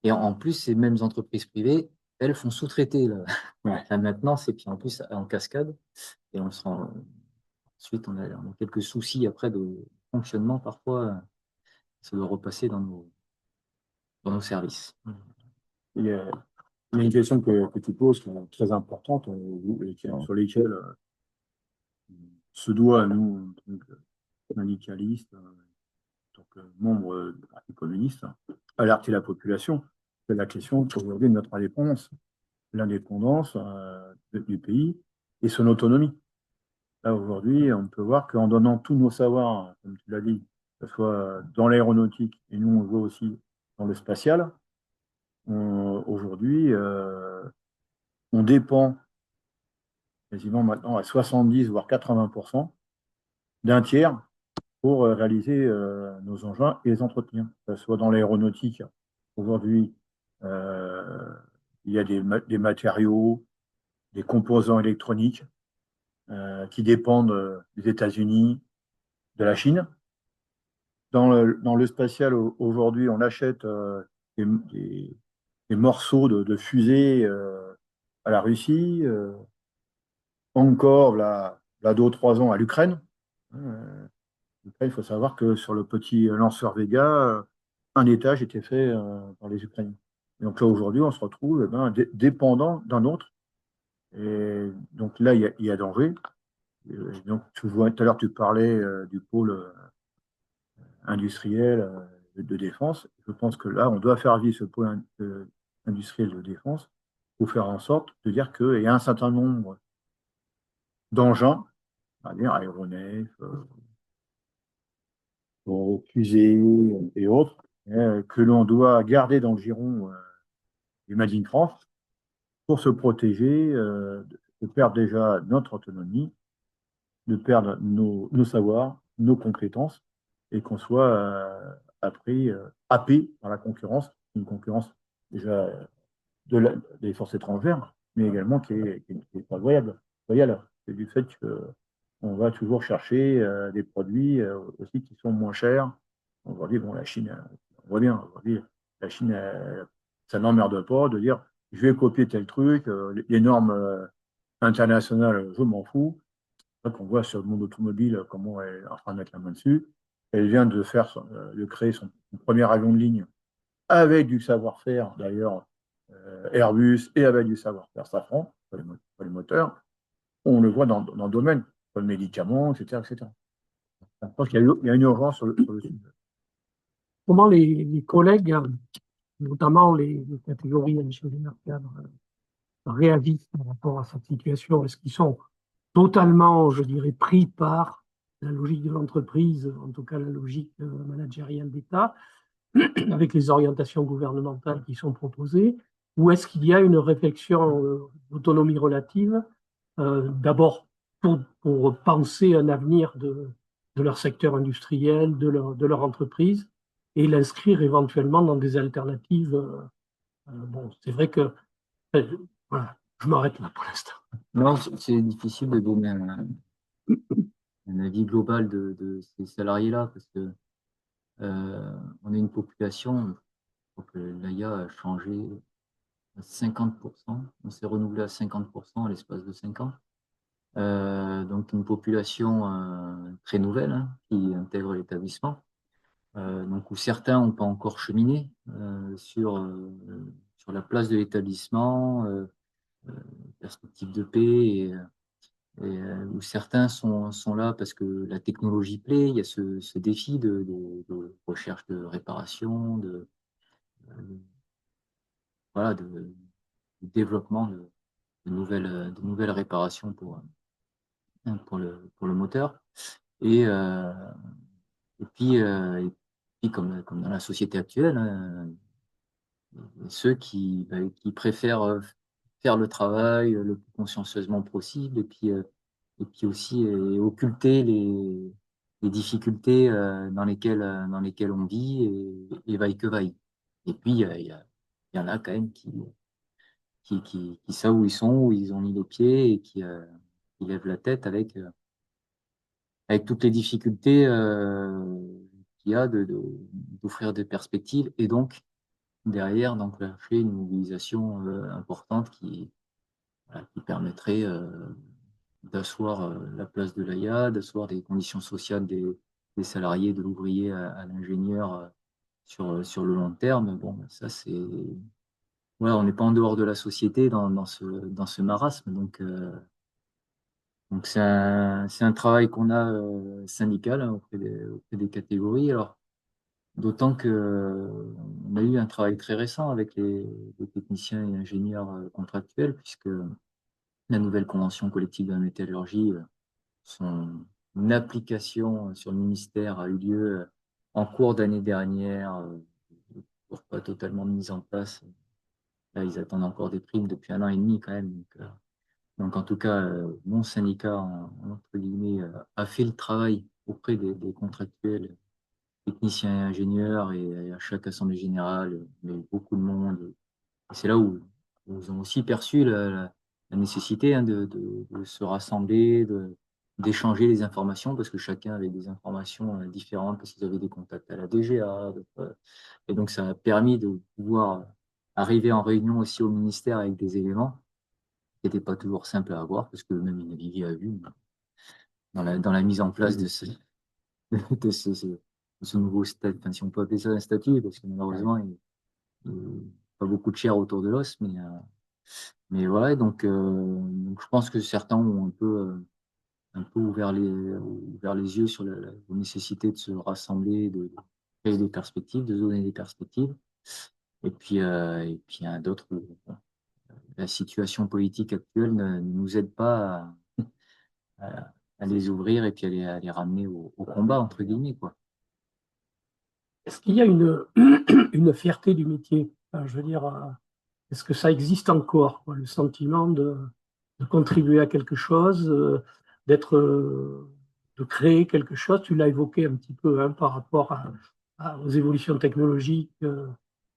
[SPEAKER 2] Et en plus, ces mêmes entreprises privées, elles font sous-traiter la maintenance, et puis en plus, en cascade. Et ensuite, on a quelques soucis après de fonctionnement parfois. Ça doit repasser dans nos services.
[SPEAKER 3] Il y a, il y a une question que tu poses qui est très importante et sur lesquelles se doit, nous, en tant que syndicalistes, en tant que membres du Parti communiste, alerter la population. C'est la question aujourd'hui de notre indépendance. l'indépendance du pays et son autonomie. Là, aujourd'hui, on peut voir qu'en donnant tous nos savoirs, comme tu l'as dit, que ce soit dans l'aéronautique et nous, on le voit aussi dans le spatial, aujourd'hui, on dépend quasiment maintenant à 70 voire 80% d'un tiers pour réaliser nos engins et les entretenir, que ce soit dans l'aéronautique. Aujourd'hui, euh, il y a des matériaux, des composants électroniques qui dépendent des États-Unis, de la Chine. Dans le spatial, aujourd'hui, on achète des morceaux de fusées à la Russie, encore, là 2 ou 3 ans, à l'Ukraine. Euh, L'Ukraine, il faut savoir que sur le petit lanceur Vega, un étage était fait par les Ukrainiens. Et donc là, aujourd'hui, on se retrouve dépendant d'un autre. Et donc là, il y a danger. Donc, tu vois, tout à l'heure, tu parlais du pôle industriel de défense. Je pense que là, on doit faire vivre ce pôle industriel de défense pour faire en sorte de dire qu'il y a un certain nombre d'engins, c'est-à-dire aéronefs, fusées et autres, que l'on doit garder dans le giron du Made in France pour se protéger de perdre déjà notre autonomie, de perdre nos savoirs, nos compétences, et qu'on soit appris, happé par la concurrence, une concurrence déjà des forces étrangères, mais également qui est pas loyale. C'est du fait qu'on va toujours chercher des produits aussi qui sont moins chers. Aujourd'hui, bon, la Chine, on voit bien, aujourd'hui, la Chine, ça n'emmerde pas de dire je vais copier tel truc, les normes internationales, je m'en fous. C'est vrai qu'on voit sur le monde automobile comment elle est en train de mettre la main dessus. Elle vient de créer son premier avion de ligne avec du savoir-faire, d'ailleurs, Airbus, et avec du savoir-faire Safran, pour les moteurs. On le voit dans le domaine, pour le médicament, etc., etc. Je pense qu'il y a une urgence sur le sujet.
[SPEAKER 1] Comment les collègues, notamment les catégories ingénieurs cadres, réagissent par rapport à cette situation? Est-ce qu'ils sont totalement, je dirais, pris par la logique de l'entreprise, en tout cas la logique managériale d'État, avec les orientations gouvernementales qui sont proposées, ou est-ce qu'il y a une réflexion d'autonomie relative, d'abord pour penser un avenir de leur secteur industriel, de leur entreprise, et l'inscrire éventuellement dans des alternatives. Bon, c'est vrai que voilà, je m'arrête là pour l'instant.
[SPEAKER 2] Non, c'est difficile de donner un avis global de ces salariés-là parce que on a une population, je crois que l'AIA a changé à 50%, on s'est renouvelé à 50% à l'espace de 5 ans. Donc une population très nouvelle hein, qui intègre l'établissement, donc où certains n'ont pas encore cheminé sur la place de l'établissement, perspective de paix, où certains sont là parce que la technologie plaît, il y a ce défi de recherche de réparation, voilà, de développement de nouvelles réparations pour le moteur. Et, euh, et puis, comme dans la société actuelle, hein, ceux qui préfèrent faire le travail le plus consciencieusement possible et puis aussi occulter les difficultés dans lesquelles on vit et vaille que vaille. Et puis, il y en a quand même qui savent où ils sont, où ils ont mis les pieds et qui lèvent la tête avec toutes les difficultés qu'il y a d'offrir des perspectives et donc derrière d'enclencher une mobilisation importante voilà, qui permettrait d'asseoir la place de l'AIA, d'asseoir des conditions sociales des salariés, de l'ouvrier à l'ingénieur sur le long terme. Bon, ça c'est voilà, on n'est pas en dehors de la société dans ce marasme, donc c'est un travail qu'on a syndical hein, auprès des catégories. Alors D'autant que on a eu un travail très récent avec les techniciens et ingénieurs contractuels, puisque la nouvelle convention collective de la métallurgie, son application sur le ministère a eu lieu en cours d'année dernière, toujours pas totalement mise en place. Là, ils attendent encore des primes depuis 1 an et demi quand même. Donc en tout cas, mon syndicat, entre guillemets, a fait le travail auprès des contractuels, techniciens et ingénieurs, et à chaque assemblée générale, il y a eu beaucoup de monde. Et c'est là où ils ont aussi perçu la nécessité de se rassembler, d'échanger les informations, parce que chacun avait des informations différentes, parce qu'ils avaient des contacts à la DGA. Et donc, ça a permis de pouvoir arriver en réunion aussi au ministère avec des éléments qui n'étaient pas toujours simples à avoir, parce que même ils naviguaient à vue dans la mise en place de ce nouveau statut, enfin, si on peut appeler ça un statut, parce que malheureusement, il n'y a pas beaucoup de chair autour de l'os, mais ouais, donc je pense que certains ont un peu ouvert les yeux sur la nécessité de se rassembler, de créer des perspectives, de donner des perspectives. Et puis il y en a d'autres où bon, la situation politique actuelle ne nous aide pas à les ouvrir et puis à les ramener au combat, entre guillemets, quoi.
[SPEAKER 1] Est-ce qu'il y a une fierté du métier? Enfin, je veux dire, est-ce que ça existe encore, quoi, le sentiment de contribuer à quelque chose, de créer quelque chose? Tu l'as évoqué un petit peu, hein, par rapport aux évolutions technologiques,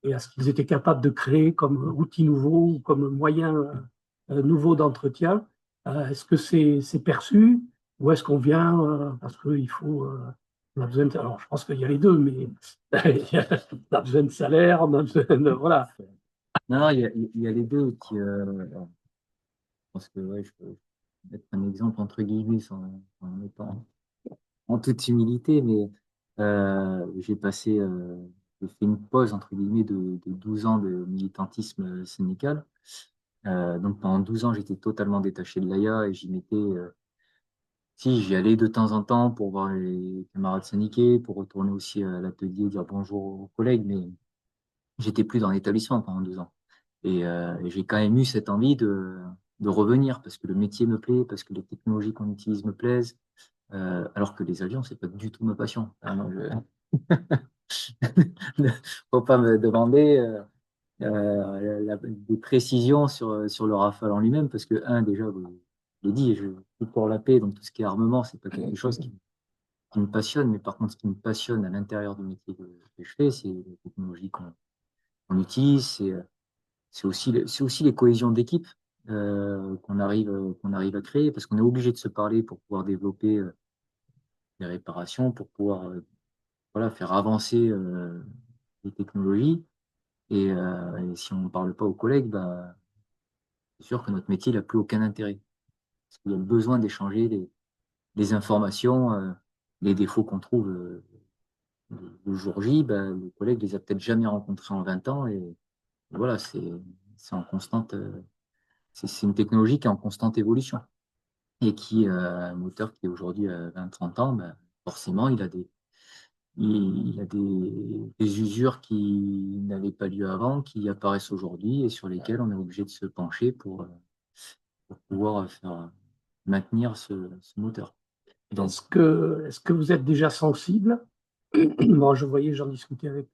[SPEAKER 1] et à ce qu'ils étaient capables de créer comme outil nouveau ou comme moyen nouveau d'entretien. Est-ce que c'est perçu ou est-ce qu'on vient parce qu'il faut, on a besoin alors je pense qu'il y a les deux, mais on a besoin de salaire, on a besoin de, voilà.
[SPEAKER 2] Non, il y a les deux. Alors, je pense que ouais, je peux mettre un exemple entre guillemets en étant en toute humilité, mais j'ai fait une pause entre guillemets de 12 ans de militantisme syndical. Donc pendant 12 ans, j'étais totalement détaché de l'AIA, et si j'y allais de temps en temps pour voir les camarades syndiqués, pour retourner aussi à l'atelier, dire bonjour aux collègues, mais j'étais plus dans l'établissement pendant 2 ans. Et j'ai quand même eu cette envie de revenir, parce que le métier me plaît, parce que les technologies qu'on utilise me plaisent, alors que les avions, c'est pas du tout ma passion. Ah non, faut pas me demander des précisions sur le Rafale en lui-même, parce que, déjà, je l'ai dit, je suis pour la paix, donc tout ce qui est armement, c'est pas quelque chose qui me passionne, mais par contre, ce qui me passionne à l'intérieur du métier que je fais, c'est les technologies qu'on utilise, c'est aussi les cohésions d'équipe qu'on arrive à créer, parce qu'on est obligé de se parler pour pouvoir développer des réparations, pour pouvoir voilà, faire avancer les technologies. Et si on ne parle pas aux collègues, bah, c'est sûr que notre métier n'a plus aucun intérêt. Parce qu'il y a le besoin d'échanger les informations, les défauts qu'on trouve le jour J, bah, le collègue les a peut-être jamais rencontrés en 20 ans. Et voilà, c'est en constante, c'est une technologie qui est en constante évolution. Et un moteur qui est aujourd'hui à 20-30 ans, bah, forcément, il a des usures qui n'avaient pas lieu avant, qui apparaissent aujourd'hui et sur lesquelles on est obligé de se pencher pour pouvoir maintenir ce moteur. Donc,
[SPEAKER 1] Est-ce que vous êtes déjà sensible? Bon, je voyais, j'en discutais avec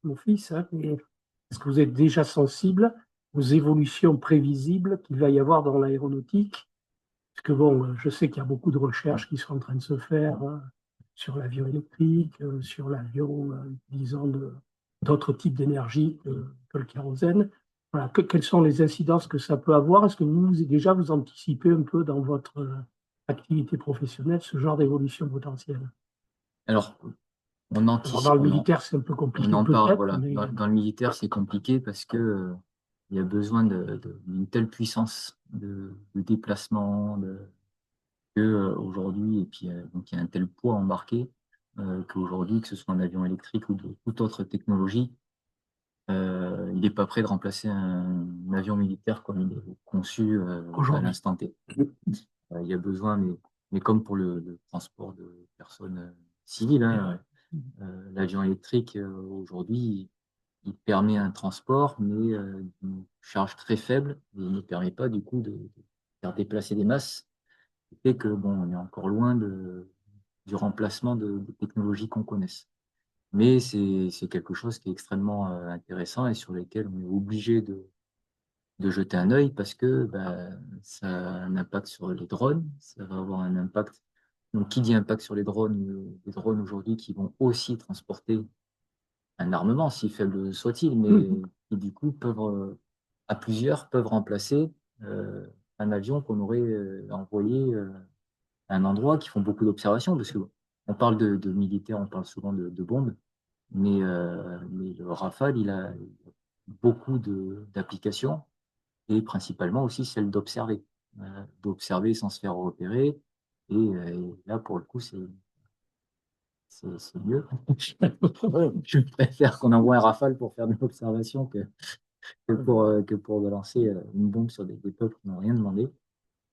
[SPEAKER 1] mon fils, hein, mais est-ce que vous êtes déjà sensible aux évolutions prévisibles qu'il va y avoir dans l'aéronautique? Parce que bon, je sais qu'il y a beaucoup de recherches qui sont en train de se faire, hein, sur l'avion électrique, sur l'avion utilisant d'autres types d'énergie que le kérosène. Voilà, quelles sont les incidences que ça peut avoir? Est-ce que déjà vous anticipez un peu dans votre activité professionnelle ce genre d'évolution potentielle?
[SPEAKER 2] alors, on
[SPEAKER 1] Alors, dans
[SPEAKER 2] anticipe,
[SPEAKER 1] le militaire, c'est un peu
[SPEAKER 2] on
[SPEAKER 1] compliqué
[SPEAKER 2] en parle,
[SPEAKER 1] peut-être,
[SPEAKER 2] voilà.
[SPEAKER 1] mais
[SPEAKER 2] Dans le militaire, c'est compliqué parce que il y a besoin d'une telle puissance de déplacement, aujourd'hui, et puis donc il y a un tel poids embarqué qu'aujourd'hui, que ce soit un avion électrique ou de toute autre technologie, il n'est pas prêt de remplacer un avion militaire comme il est conçu à
[SPEAKER 1] aujourd'hui.
[SPEAKER 2] l'instant T. Il y a besoin, mais comme pour le transport de personnes civiles, hein, L'avion électrique, aujourd'hui, il permet un transport, mais d'une charge très faible, et il ne permet pas du coup de faire déplacer des masses. Ce qui fait que bon, on est encore loin du remplacement des technologies qu'on connaisse. Mais c'est quelque chose qui est extrêmement intéressant et sur lequel on est obligé de jeter un œil parce que ça a un impact sur les drones, ça va avoir un impact. Donc, qui dit impact sur les drones aujourd'hui qui vont aussi transporter un armement, si faible soit-il, mais qui du coup peuvent, à plusieurs, peuvent remplacer un avion qu'on aurait envoyé à un endroit qui font beaucoup d'observations, parce que bon, on parle de militaires, on parle souvent de bombes, mais le Rafale, il a beaucoup d'applications et principalement aussi celle d'observer sans se faire repérer. Et là, pour le coup, c'est mieux. Je préfère qu'on envoie un Rafale pour faire de l'observation que pour lancer une bombe sur des peuples qui n'ont rien demandé.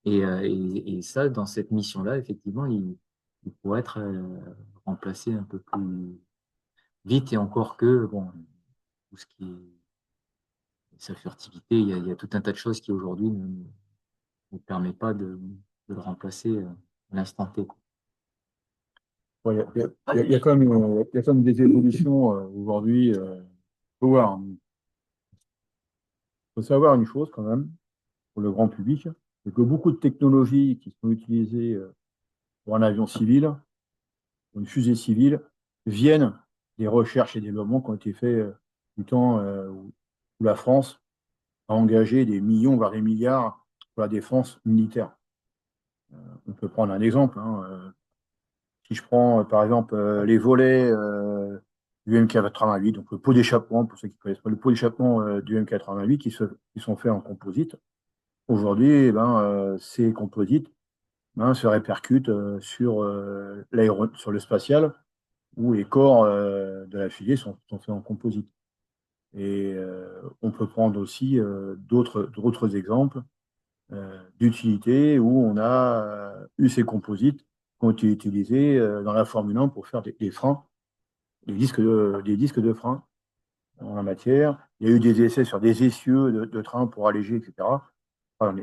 [SPEAKER 2] Et ça, dans cette mission-là, effectivement, il pourrait être remplacé un peu plus vite. Et encore que, bon, tout ce qui est sa furtivité, il y a tout un tas de choses qui aujourd'hui ne permet pas de le remplacer à l'instant T.
[SPEAKER 3] Ouais, il y a quand même, il y a quand même des évolutions aujourd'hui. Faut savoir une chose quand même, pour le grand public, c'est que beaucoup de technologies qui sont utilisées pour un avion civil, pour une fusée civile, viennent des recherches et développements qui ont été faits du temps où la France a engagé des millions, voire des milliards pour la défense militaire. On peut prendre un exemple. Si je prends par exemple les volets du MK88, donc le pot d'échappement, pour ceux qui ne connaissent pas, le pot d'échappement du MK88 qui sont faits en composite. Aujourd'hui, ces composites se répercutent sur le spatial, où les corps de la fusée sont faits en composite. Et on peut prendre aussi d'autres exemples d'utilité où on a eu ces composites qui ont été utilisés dans la Formule 1 pour faire des freins, des disques de frein en la matière. Il y a eu des essais sur des essieux de train pour alléger, etc. Enfin,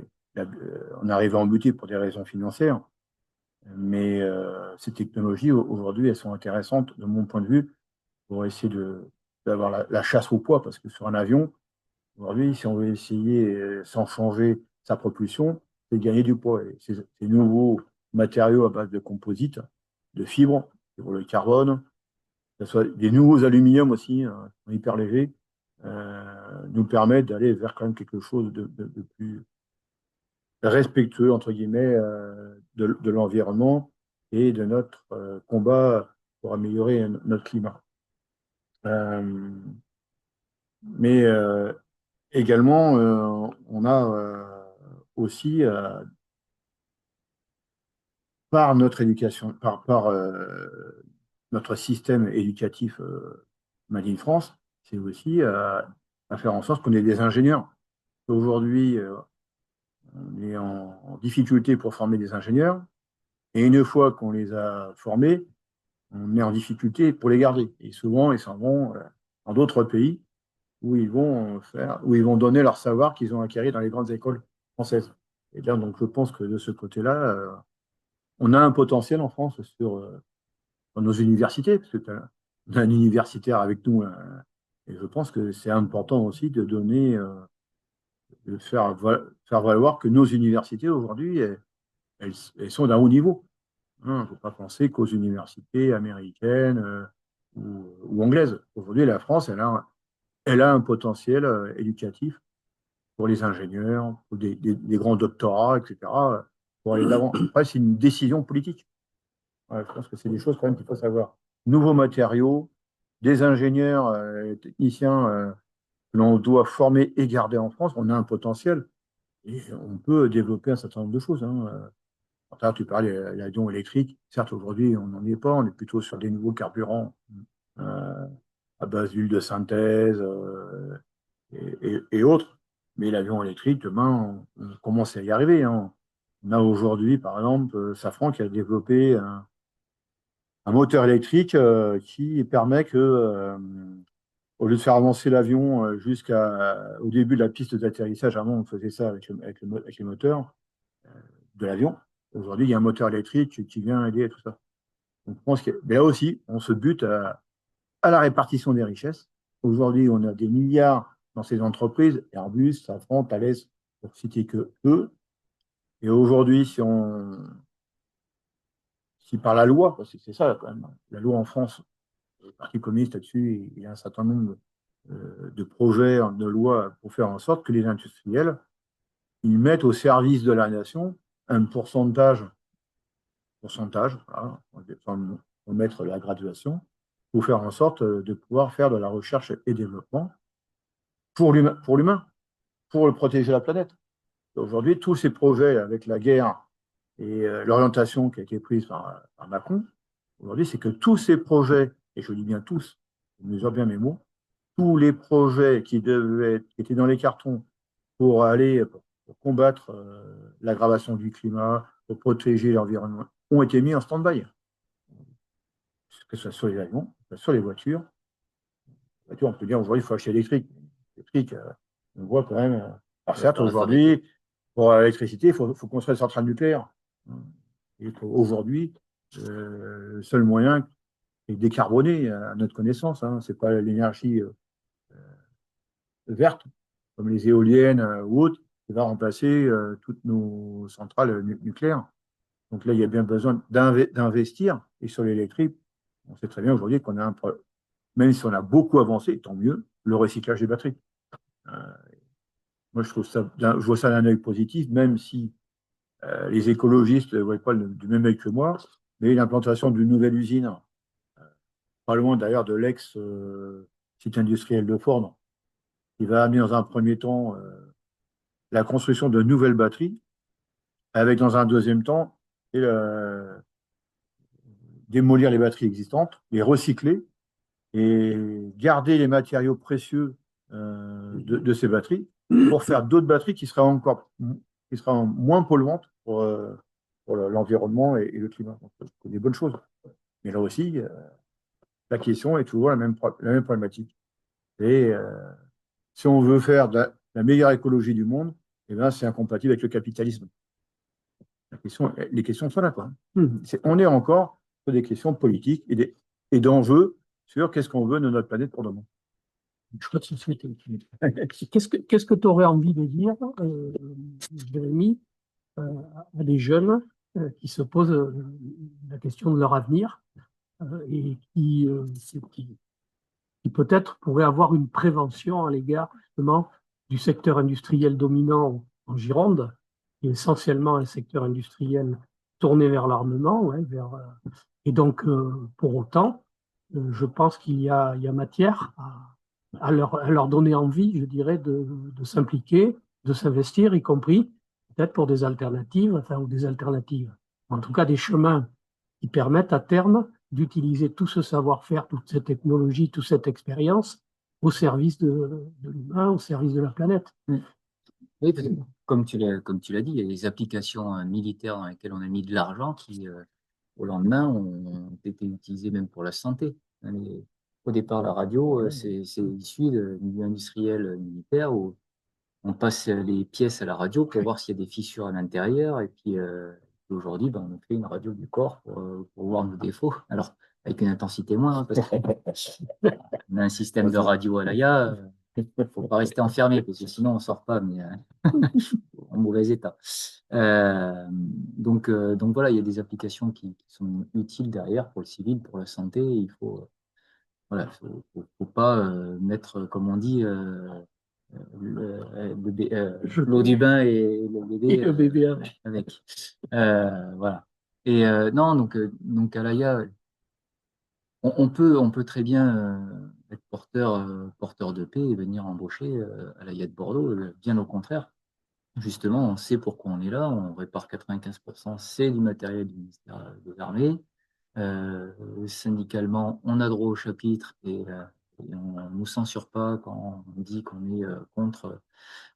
[SPEAKER 3] on arrive à en buter pour des raisons financières, mais ces technologies, aujourd'hui, elles sont intéressantes de mon point de vue pour essayer d'avoir la chasse au poids, parce que sur un avion, aujourd'hui, si on veut essayer, sans changer sa propulsion, c'est de gagner du poids. Et ces nouveaux matériaux à base de composites, de fibres, pour le carbone, que ce soit des nouveaux aluminiums aussi, hyper légers, nous permettent d'aller vers quand même quelque chose de plus respectueux, entre guillemets, de l'environnement et de notre combat pour améliorer notre climat. Euh, mais également, on a aussi, par notre éducation, par notre système éducatif Made in France, c'est aussi à faire en sorte qu'on ait des ingénieurs. Aujourd'hui, on est en difficulté pour former des ingénieurs, et une fois qu'on les a formés, on est en difficulté pour les garder. Et souvent, ils s'en vont dans d'autres pays où ils vont donner leur savoir qu'ils ont acquis dans les grandes écoles françaises. Et là, donc, je pense que de ce côté-là, on a un potentiel en France dans nos universités, parce que on a un universitaire avec nous, et je pense que c'est important aussi de donner, faire valoir que nos universités aujourd'hui, elles sont d'un haut niveau. Il ne faut pas penser qu'aux universités américaines ou anglaises. Aujourd'hui, la France, elle a un potentiel éducatif pour les ingénieurs, pour des grands doctorats, etc., pour aller de l'avant. Après, c'est une décision politique. Ouais, je pense que c'est des choses quand même qu'il faut savoir. Nouveaux matériaux, des ingénieurs, techniciens que l'on doit former et garder en France. On a un potentiel et on peut développer un certain nombre de choses. Tu parlais de l'avion électrique. Certes, aujourd'hui, on n'en est pas. On est plutôt sur des nouveaux carburants euh, à base d'huile de synthèse et autres. Mais l'avion électrique, demain, on commence à y arriver. On a aujourd'hui, par exemple, Safran qui a développé un moteur électrique qui permet que, au lieu de faire avancer l'avion jusqu'au début de la piste d'atterrissage, avant on faisait ça avec les moteurs de l'avion. Aujourd'hui, il y a un moteur électrique qui vient aider à tout ça. Donc, je pense que, mais là aussi, on se bute à la répartition des richesses. Aujourd'hui, on a des milliards dans ces entreprises, Airbus, Safran, Thales, pour citer que eux. Et aujourd'hui, si par la loi, parce que c'est ça quand même, la loi en France, le Parti communiste là-dessus, il y a un certain nombre de projets de loi pour faire en sorte que les industriels, ils mettent au service de la nation un pourcentage, voilà, on va mettre la graduation, pour faire en sorte de pouvoir faire de la recherche et développement pour l'humain, pour protéger la planète. Aujourd'hui, tous ces projets avec la guerre et l'orientation qui a été prise par Macron, aujourd'hui, c'est que tous ces projets, et je dis bien tous, je mesure bien mes mots, tous les projets qui étaient dans les cartons pour combattre l'aggravation du climat, pour protéger l'environnement, ont été mis en stand-by. Que ce soit sur les avions, que ce soit sur les voitures. On peut dire aujourd'hui, il faut acheter électrique. Électrique, on voit quand même. Alors certes, aujourd'hui, pour l'électricité, il faut construire des centrales nucléaires. Et aujourd'hui, le seul moyen est décarboné à notre connaissance. Hein. Ce n'est pas l'énergie verte, comme les éoliennes ou autres, qui va remplacer toutes nos centrales nucléaires. Donc là, il y a bien besoin d'investir. Et sur l'électrique, on sait très bien aujourd'hui qu'on a un problème. Même si on a beaucoup avancé, tant mieux, le recyclage des batteries. Euh, Moi, je vois ça d'un œil positif, même si les écologistes ne voient pas du même œil que moi, mais l'implantation d'une nouvelle usine, pas loin d'ailleurs de l'ex-site industriel de Ford, qui va amener dans un premier temps la construction de nouvelles batteries, avec dans un deuxième temps démolir les batteries existantes, les recycler et garder les matériaux précieux de ces batteries pour faire d'autres batteries qui seraient moins polluantes pour l'environnement et le climat. Donc, c'est des bonnes choses. Mais là aussi, la question est toujours la même problématique. Et si on veut faire de la meilleure écologie du monde, eh ben, c'est incompatible avec le capitalisme. Les questions sont là, quoi. On est encore sur des questions politiques et d'enjeux sur qu'est-ce qu'on veut de notre planète pour demain.
[SPEAKER 1] Qu'est-ce que tu aurais envie de dire, Jérémy, à des jeunes qui se posent la question de leur avenir et qui peut-être pourraient avoir une prévention à l'égard justement du secteur industriel dominant en Gironde, qui est essentiellement un secteur industriel tourné vers l'armement, ouais, et donc pour autant, je pense il y a matière à leur donner envie, je dirais, de s'impliquer, de s'investir, y compris peut-être pour des alternatives, enfin, ou des alternatives, en tout cas des chemins qui permettent à terme d'utiliser tout ce savoir-faire, toute cette technologie, toute cette expérience au service de l'humain, au service de la planète.
[SPEAKER 2] Oui, parce que comme tu l'as dit, il y a des applications militaires dans lesquelles on a mis de l'argent qui, au lendemain, ont été utilisées même pour la santé. Au départ, la radio, c'est issu du milieu industriel militaire où on passe les pièces à la radio pour voir s'il y a des fissures à l'intérieur. Et puis aujourd'hui, ben, on fait une radio du corps pour voir nos défauts. Alors, avec une intensité moindre, parce qu'on a un système de radio à l'AIA. Il ne faut pas rester enfermé, parce que sinon on ne sort pas, mais en mauvais état. Donc voilà, il y a des applications qui sont utiles derrière pour le civil, pour la santé. Il faut, voilà, faut pas mettre, comme on dit, l'eau du bain et le bébé avec. Voilà. Et non, donc à l'AIA, on peut très bien être porteur de paix et venir embaucher à l'AIA de Bordeaux. Bien au contraire. Justement, on sait pourquoi on est là. On répare 95%, c'est du matériel du ministère des Armées. Syndicalement, on a droit au chapitre et on ne nous censure pas quand on dit qu'on est contre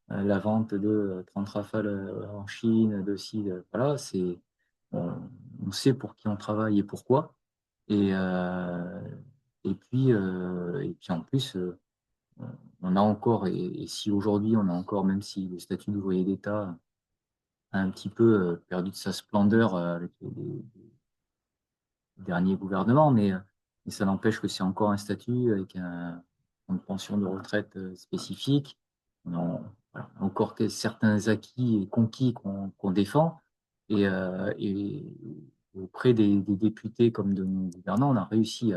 [SPEAKER 2] la vente de 30 Rafales en Chine, de ci, voilà. On sait pour qui on travaille et pourquoi. Et, et puis en plus, on a encore, et si aujourd'hui on a encore, même si le statut d'ouvrier d'État a un petit peu perdu de sa splendeur avec les derniers gouvernements, mais ça n'empêche que c'est encore un statut avec une pension de retraite spécifique. On a, voilà, encore certains acquis et conquis qu'on défend. Et auprès des députés comme de nos gouvernants, on a réussi,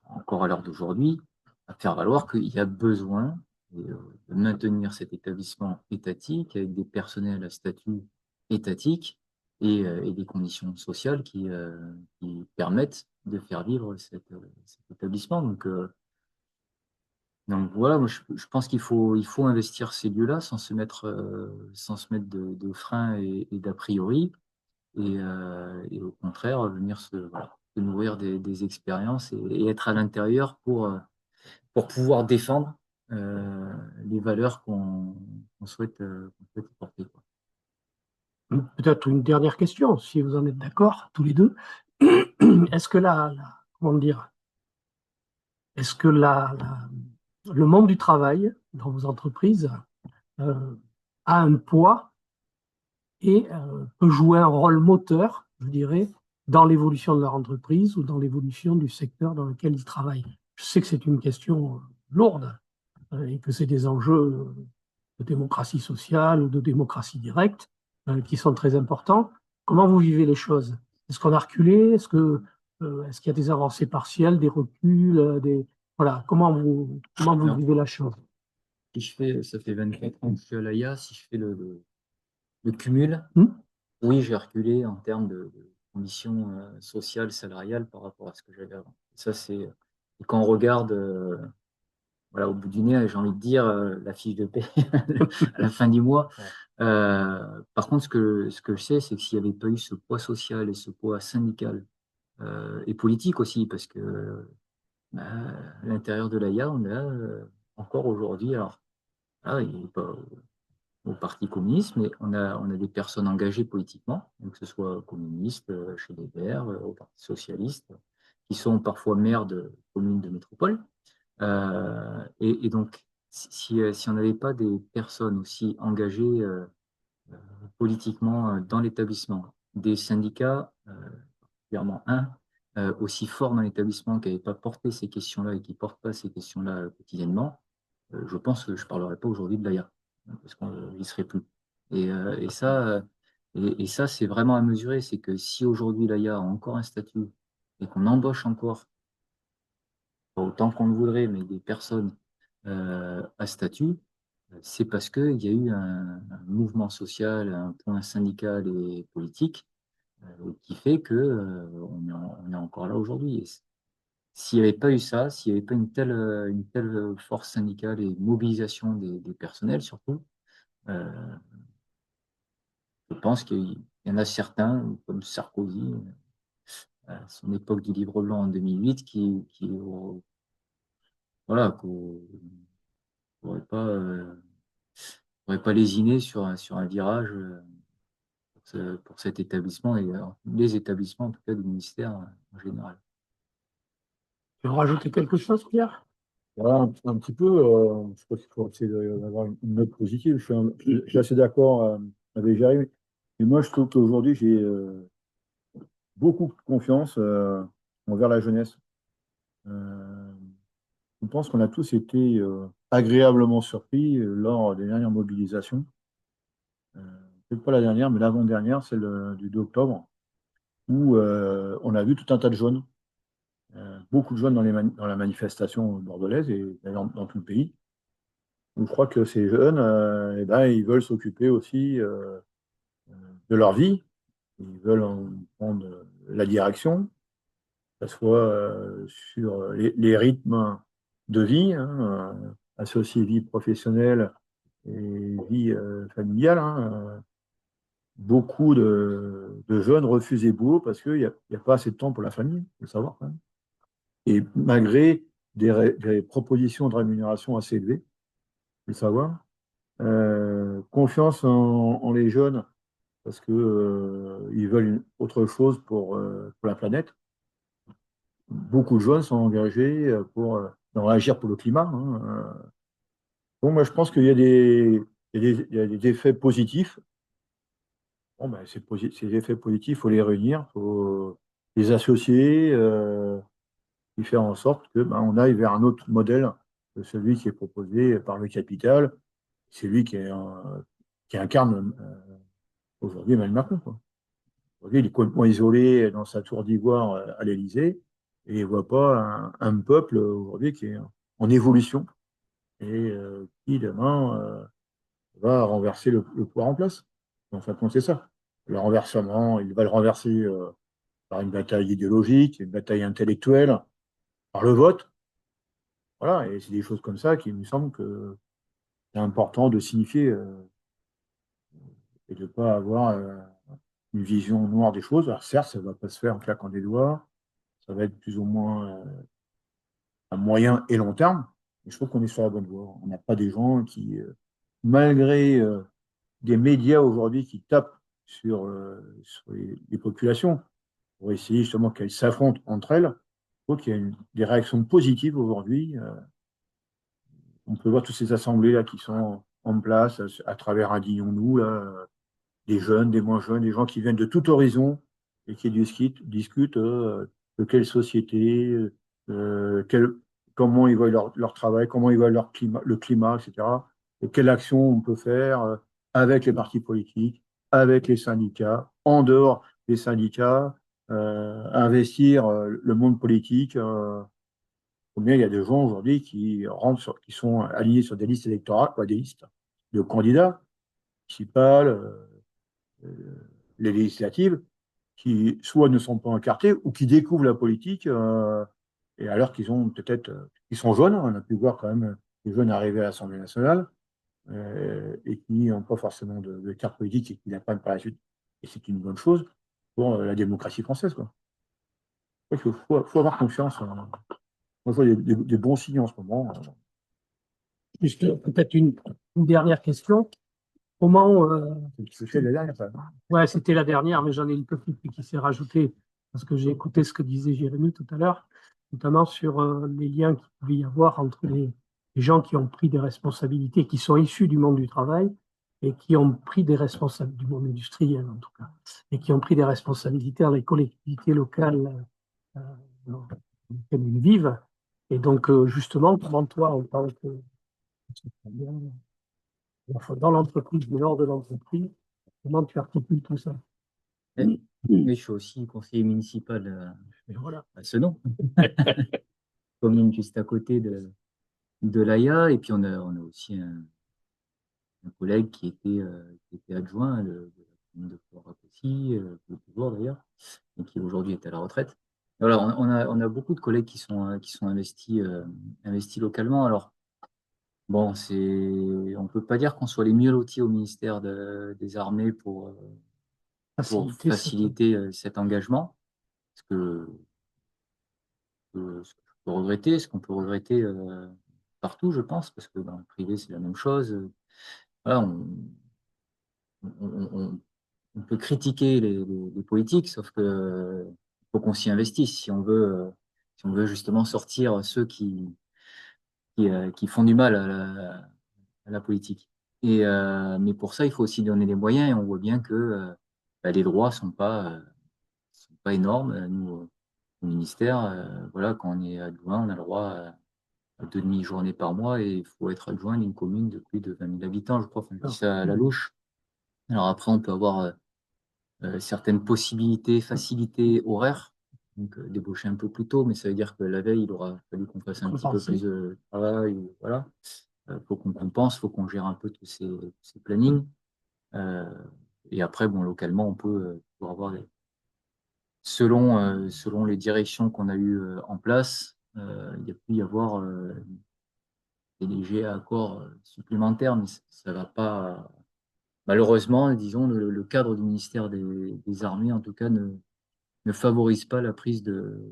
[SPEAKER 2] encore à l'heure d'aujourd'hui, à faire valoir qu'il y a besoin de maintenir cet établissement étatique avec des personnels à statut étatique et des conditions sociales qui permettent de faire vivre cet établissement. Donc voilà, moi je pense qu'il faut investir ces lieux-là sans se mettre de freins et d'a priori, et au contraire venir voilà, se nourrir des expériences et être à l'intérieur pour pouvoir défendre les valeurs qu'on souhaite porter, quoi.
[SPEAKER 1] Peut-être une dernière question, si vous en êtes d'accord, tous les deux. Est-ce que comment dire, est-ce que le monde du travail dans vos entreprises euh, a un poids et peut jouer un rôle moteur, je dirais, dans l'évolution de leur entreprise ou dans l'évolution du secteur dans lequel ils travaillent? Je sais que c'est une question lourde et que c'est des enjeux de démocratie sociale ou de démocratie directe qui sont très importants. Comment vous vivez les choses? Est-ce qu'on a reculé? Est-ce qu'il y a des avancées partielles, des reculs, voilà, comment vous vivez la chose?
[SPEAKER 2] Ça fait 24 ans que je suis à l'AIA, si je fais le cumul,
[SPEAKER 1] Hmm.
[SPEAKER 2] oui, j'ai reculé en termes de conditions sociales, salariales par rapport à ce que j'avais avant. Ça, et quand on regarde voilà, au bout du nez, j'ai envie de dire, la fiche de paie à la fin du mois. Par contre, ce que je sais, c'est que s'il n'y avait pas eu ce poids social et ce poids syndical et politique aussi, parce que bah, à l'intérieur de l'AIA, on a encore aujourd'hui, alors là, il n'est pas au Parti communiste, mais on a des personnes engagées politiquement, donc que ce soit communistes, chez les Verts, au Parti socialiste, qui sont parfois maires de communes de métropole. Et donc, si on n'avait pas des personnes aussi engagées politiquement dans l'établissement, des syndicats, particulièrement un, aussi fort dans l'établissement, qui n'avait pas porté ces questions-là et qui ne porte pas ces questions-là quotidiennement, je pense que je ne parlerai pas aujourd'hui de l'AIA, parce qu'on n'y serait plus. Et ça, c'est vraiment à mesurer, c'est que si aujourd'hui l'AIA a encore un statut et qu'on embauche encore, pas autant qu'on le voudrait, mais des personnes à statut, c'est parce qu'il y a eu un mouvement social, un point syndical et politique qui fait que on est encore là aujourd'hui. Et s'il n'y avait pas eu ça, s'il n'y avait pas une telle force syndicale et mobilisation des personnels surtout, euh, je pense qu'il y en a certains, comme Sarkozy, à son époque du livre blanc en 2008, qui voilà, n'aurait pas lésiné sur un virage pour cet établissement et les établissements, en tout cas, du ministère en général.
[SPEAKER 1] Tu veux rajouter quelque chose, Pierre?
[SPEAKER 3] Voilà, un petit peu, je crois qu'il faut essayer d'avoir une note positive. Je suis assez d'accord avec Jérémy. Et moi, je trouve qu'aujourd'hui, j'ai beaucoup de confiance envers la jeunesse. Euh, je pense qu'on a tous été agréablement surpris lors des dernières mobilisations. Euh, Peut-être pas la dernière, mais l'avant-dernière, celle du 2 octobre, où on a vu tout un tas de jeunes, beaucoup de jeunes dans la manifestation bordelaise et d'ailleurs dans tout le pays. Je crois que ces jeunes, eh ben, ils veulent s'occuper aussi de leur vie, ils veulent en prendre la direction, que ce soit sur les rythmes de vie, hein, associer vie professionnelle et vie familiale. Hein. Beaucoup de jeunes refusent les boulots parce qu'il n'y a pas assez de temps pour la famille, il faut le savoir, quand même. Et malgré des propositions de rémunération assez élevées, il faut le savoir. Confiance en les jeunes parce que ils veulent autre chose pour la planète. beaucoup de jeunes sont engagés dans agir pour le climat, hein. Bon, moi, je pense qu'il y a il y a des effets positifs. Bon, ben, ces effets positifs, il faut les réunir, il faut les associer, et faire en sorte que ben, on aille vers un autre modèle que celui qui est proposé par le capital. C'est lui qui incarne aujourd'hui Emmanuel Macron, quoi. Aujourd'hui, il est complètement isolé dans sa tour d'ivoire à l'Élysée et il ne voit pas un peuple aujourd'hui qui est en évolution et qui demain va renverser le pouvoir en place. En fin de compte, c'est ça. Le renversement, il va le renverser par une bataille idéologique, une bataille intellectuelle, par le vote. Voilà, et c'est des choses comme ça qui me semblent que c'est important de signifier et de ne pas avoir une vision noire des choses. Alors certes, ça ne va pas se faire en claquant des doigts, ça va être plus ou moins à moyen et long terme, mais je trouve qu'on est sur la bonne voie. On n'a pas des gens qui, malgré des médias aujourd'hui qui tapent sur les populations pour essayer justement qu'elles s'affrontent entre elles, je trouve qu'il y a des réactions positives aujourd'hui. On peut voir toutes ces assemblées-là qui sont en place à travers Indignons-nous, là, des jeunes, des moins jeunes, des gens qui viennent de tout horizon et qui discutent de quelle société, euh, quel- comment ils voient leur travail, comment ils voient le climat, etc. Et quelle action on peut faire avec les partis politiques, avec les syndicats, en dehors des syndicats, investir le monde politique. Combien il y a de gens aujourd'hui qui sont alignés sur des listes électorales, quoi, des listes de candidats municipales, les législatives, qui soit ne sont pas encartés ou qui découvrent la politique, et alors qu'ils ont peut-être, ils sont jeunes, on a pu voir quand même des jeunes arriver à l'Assemblée nationale, et qui n'ont pas forcément de carte politique et qui l'apprennent par la suite. Et c'est une bonne chose pour la démocratie française, quoi. Faut avoir confiance. Moi, je vois des bons signes en ce moment.
[SPEAKER 1] Juste peut-être une dernière question. Comment,
[SPEAKER 3] C'est la dernière, ça.
[SPEAKER 1] ouais, c'était la dernière, mais j'en ai une petite qui s'est rajoutée parce que j'ai écouté ce que disait Jérémy tout à l'heure, notamment sur les liens qu'il pouvait y avoir entre les gens qui ont pris des responsabilités, qui sont issus du monde du travail et qui ont pris des responsabilités, du monde industriel en tout cas, et qui ont pris des responsabilités dans les collectivités locales dans lesquelles ils vivent. Et donc, justement, comment toi, en tant que dans l'entreprise, mais hors de l'entreprise, comment tu articules tout ça?
[SPEAKER 2] Mais je suis aussi conseiller municipal
[SPEAKER 1] Et voilà.
[SPEAKER 2] à Senon, commune juste à côté de l'AIA. Et puis on a aussi un collègue qui était adjoint de la commune de Florac aussi, qui est toujours d'ailleurs, et qui aujourd'hui est à la retraite. Voilà, on a beaucoup de collègues qui sont investis localement. Alors, bon, on ne peut pas dire qu'on soit les mieux lotis au ministère des Armées pour
[SPEAKER 1] Faciliter cette-
[SPEAKER 2] faciliter cet engagement. Ce ce que je peux regretter, ce qu'on peut regretter partout, je pense, parce que dans le privé, c'est la même chose. Voilà, on- on peut critiquer les politiques, sauf que faut qu'on s'y investisse si on veut justement sortir ceux qui font du mal à la politique. Mais pour ça, il faut aussi donner les moyens et on voit bien que bah, les droits sont pas énormes. Nous, au ministère, voilà, quand on est adjoint, on a le droit à 2 demi-journées par mois et il faut être adjoint d'une commune de plus de 20 000 habitants, je crois. Enfin, je dis ça à la louche. Alors après, on peut avoir certaines possibilités, facilités horaires, donc débaucher un peu plus tôt, mais ça veut dire que la veille, il aura fallu qu'on fasse un petit peu plus de travail. Voilà. Faut qu'on compense, faut qu'on gère un peu tous ces plannings. Euh, et après, bon, localement, on peut toujours avoir selon les directions qu'on a eues en place, il y a pu y avoir des légers accords supplémentaires, mais ça va pas. Malheureusement, disons, le cadre du ministère des Armées, en tout cas, ne favorise pas la prise de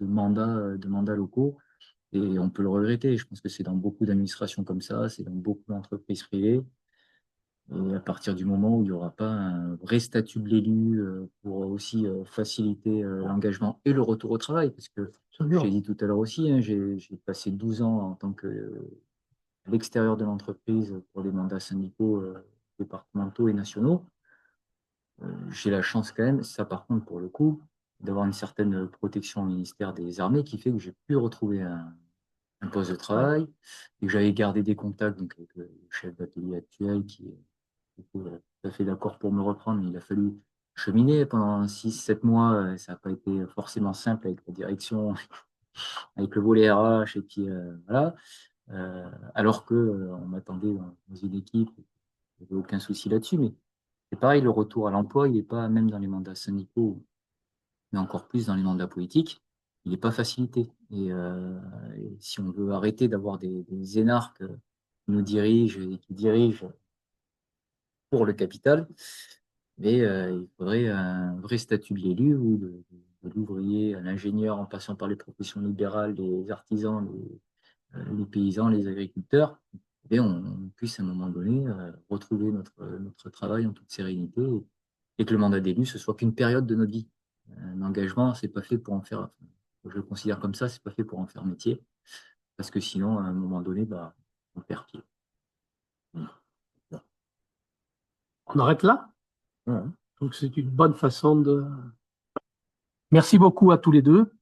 [SPEAKER 2] mandats locaux. Et on peut le regretter. Je pense que c'est dans beaucoup d'administrations comme ça, c'est dans beaucoup d'entreprises privées. Et à partir du moment où il n'y aura pas un vrai statut de l'élu pour aussi faciliter l'engagement et le retour au travail, parce que j'ai dit tout à l'heure aussi, hein, j'ai passé 12 ans en tant que à l'extérieur de l'entreprise pour les mandats syndicaux départementaux et nationaux. J'ai la chance quand même, ça par contre pour le coup, d'avoir une certaine protection au ministère des Armées qui fait que j'ai pu retrouver un poste de travail et que j'avais gardé des contacts donc, avec le chef d'atelier actuel qui est tout à fait d'accord pour me reprendre. Il a fallu cheminer pendant 6, 7 mois. Ça n'a pas été forcément simple avec la direction, avec le volet RH et puis voilà. Alors que on m'attendait dans une équipe, il n'y avait aucun souci là-dessus. Mais c'est pareil, le retour à l'emploi, il n'est pas, même dans les mandats syndicaux, mais encore plus dans les mandats politiques, il n'est pas facilité. Et si on veut arrêter d'avoir des énarques qui nous dirigent et qui dirigent pour le capital, mais il faudrait un vrai statut de l'élu ou de l'ouvrier à l'ingénieur en passant par les professions libérales, les artisans, les paysans, les agriculteurs, et on puisse à un moment donné retrouver notre travail en toute sérénité et que le mandat d'élu, ce soit qu'une période de notre vie. Un engagement, c'est pas fait pour en faire, enfin, je le considère comme ça, c'est pas fait pour en faire métier, parce que sinon, à un moment donné, bah, on perd pied.
[SPEAKER 1] On arrête là?
[SPEAKER 3] Voilà.
[SPEAKER 1] Donc c'est une bonne façon de... Merci beaucoup à tous les deux.